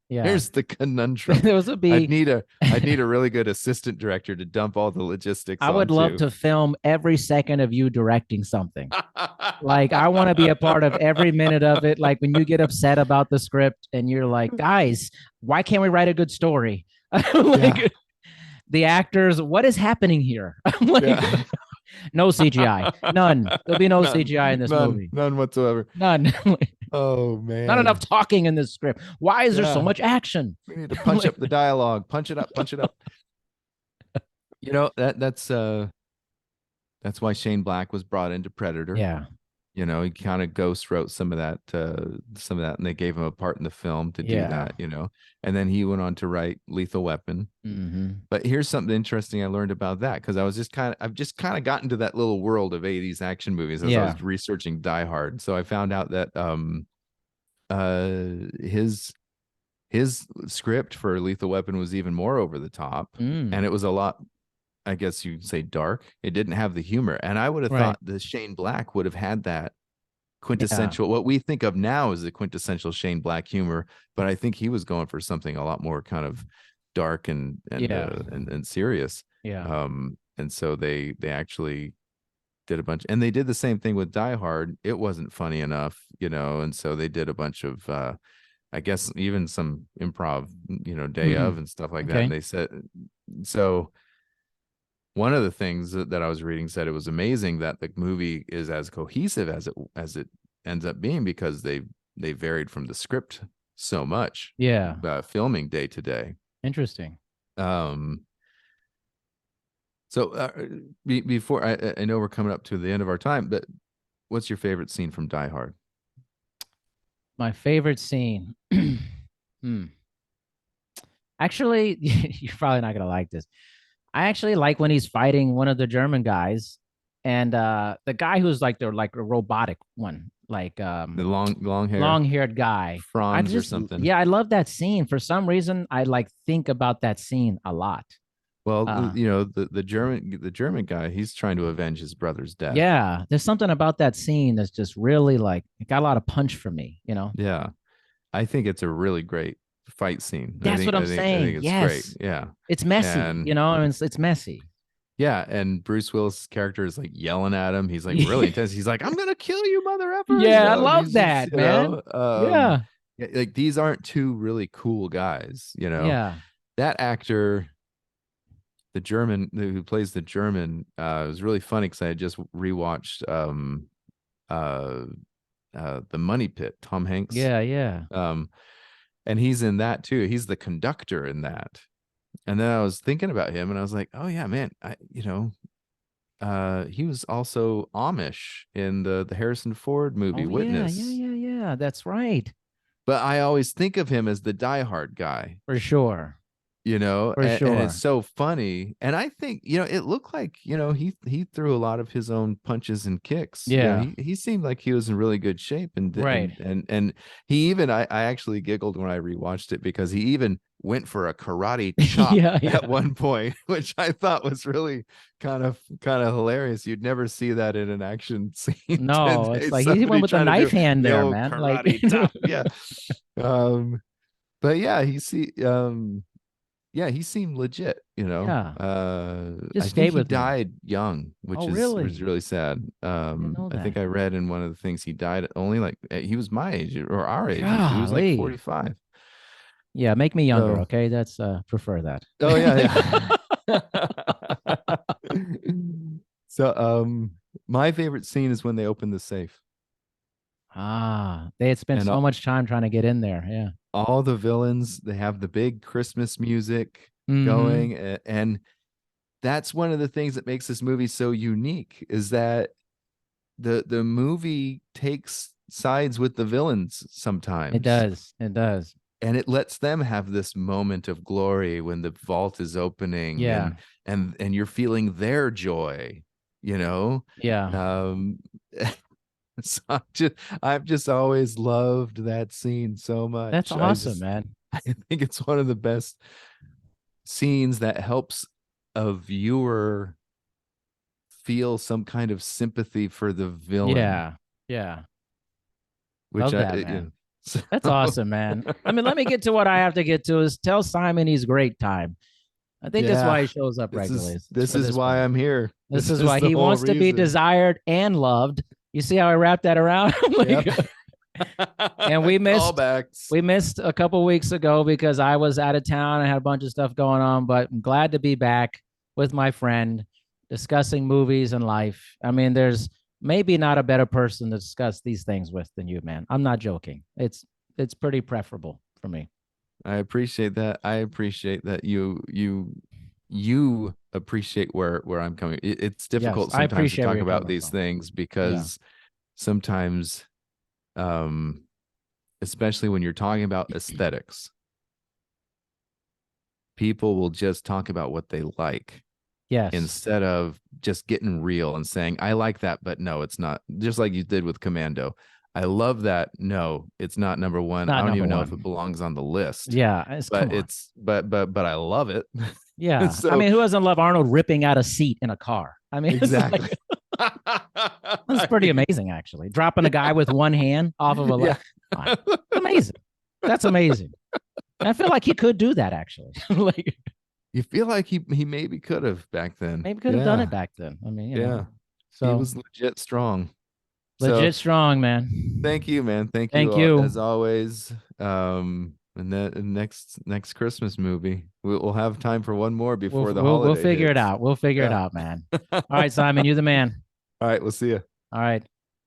yeah. there's the conundrum. Those would I'd be. need a I'd need a really good assistant director to dump all the logistics I would love onto. to film every second of you directing something. Like I want to be a part of every minute of it. Like when you get upset about the script and you're like, guys, why can't we write a good story? Yeah. Like the actors, what is happening here? I'm like, Yeah. no CGI, none. There'll be no None. CGI in this movie. None whatsoever. None. Oh Not enough man. talking in this script. Why is there so Yeah. much action? We need to punch up the dialogue. Punch it up, punch it up. That's why Shane Black was brought into Predator. Yeah. He kind of ghost wrote some of that, and they gave him a part in the film to do Yeah. that. And then he went on to write Lethal Weapon. Mm-hmm. But here's something interesting I learned about that because I've just kind of gotten to that little world of 80s action movies as I Yeah. was researching Die Hard. So I found out that his script for Lethal Weapon was even more over the top, and Mm. it was a lot, I guess you'd say, dark. It didn't have the humor, and I would have Right. thought the Shane Black would have had that Yeah. quintessential, what we think of now as the quintessential Shane Black humor, but I think he was going for something a lot more kind of dark Yeah. and serious. Yeah. And so they actually did a bunch, and they did the same thing with Die Hard. It wasn't funny enough, and so they did a bunch of I guess even some improv, day Mm-hmm. of and stuff like that. And Okay. they said, so one of the things that I was reading said it was amazing that the movie is as cohesive as it ends up being because they varied from the script so much, Yeah. filming day to day. Interesting. Um, so before I know we're coming up to the end of our time, but what's your favorite scene from Die Hard? My favorite scene. Hmm. Actually, you're probably not gonna like this. I actually like when he's fighting one of the German guys, and the guy who's like they're like a robotic one, like The long hair, long-haired guy. I Franz or just something. yeah, I love that scene. For some reason, I like think about that scene a lot. Well, Uh the German guy, he's trying to avenge his brother's death. yeah, there's something about that scene that's just really like it got a lot of punch for me. Yeah, I think it's a really great fight scene. I That's think what I I'm think I think saying. it's great. Yes. Yeah. It's messy, And and it's messy. yeah, and Bruce Willis' character is like yelling at him. He's like really intense. He's like, "I'm gonna kill you, mother effer," Yeah, I and love he's just, that, man. Yeah. like these aren't two really cool guys. Yeah. That actor, the German who plays the German, was really funny because I had just rewatched uh the Money Pit, Tom Hanks. Yeah, yeah. Um, and he's in that too. He's the conductor in that. And then I was thinking about him and I was like, oh yeah, man, he was also Amish in the Harrison Ford movie Oh yeah, Witness. yeah, yeah, yeah. That's right. But I always think of him as the Die Hard guy. For sure. For and it's sure. so funny. And I think, it looked like, he threw a lot of his own punches and kicks. Yeah. He seemed like he was in really good shape, and Right. he even, I actually giggled when I rewatched it, because he even went for a karate chop Yeah. at Yeah. one point, which I thought was really kind of hilarious. You'd never see that in an action scene No, today. it's like he went Somebody with the trying to do knife hand the there, old man. Like, karate chop. Yeah. Um, but yeah, he seemed legit, yeah, I just stay think he with me. died young, which Oh, was really? really sad. I didn't know I think that. I read in one of the things he died only, like, he was my age or our age. He was like Golly. 45. Yeah, make me younger, So, okay? That's prefer that. oh yeah. So, my favorite scene is when they open the safe, They had spent and so much time trying to get in there. Yeah. all the villains, they have the big Christmas music Mm-hmm. going, and that's one of the things that makes this movie so unique, is that the movie takes sides with the villains It sometimes, does. It does. and it lets them have this moment of glory when the vault is opening, Yeah. and you're feeling their joy, you know Yeah. um so I've just always loved that scene so That's much. awesome, man. I think it's one of the best scenes that helps a viewer feel some kind of sympathy for the villain, Yeah. Yeah. which Love I, that, you man. know, so That's awesome, man. I mean, let me get to what I have to get to is tell Simon he's great time. I think that's yeah, why he shows up this regularly is is this for is this why part. I'm here. This This is is why the he whole wants to be reason. desired and loved. You see how I wrap that around? Yep. Like, and Callbacks. we missed a couple weeks ago because I was out of town. I had a bunch of stuff going on, but I'm glad to be back with my friend discussing movies and life. I mean, there's maybe not a better person to discuss these things with than you, man. I'm not joking. It's pretty preferable for me. I appreciate that. I appreciate that you appreciate where I'm coming. It's Yes, difficult I sometimes to appreciate where talk you're about coming these from. things, Yeah. because sometimes, um, especially when you're talking about aesthetics, people will just talk about what they like Yes. instead of just getting real and saying, I like that, but no, it's not. Just like you did with Commando. I love that. No, it's not number It's one. I not don't number even know if it one. belongs on the list, Yeah. Come but on. but I love it. Yeah. I So mean, who doesn't love Arnold ripping out a seat in a car? I mean, it's like, exactly. that's pretty amazing, actually. Dropping a guy with one hand off of a Yeah. come on. It's amazing. That's amazing. I feel like he could do that, actually. Like, You feel like he maybe could have back then. maybe could have done it Yeah. back then. I mean, Yeah. He so was legit strong. So legit strong, man. thank you, man. Thank you Thank all, you. as always. And that next Christmas movie, we'll have time for one more before the We'll holiday figure it hits. out. We'll figure it Yeah. out, man. All right, Simon, you the man. All right. We'll see you. All right.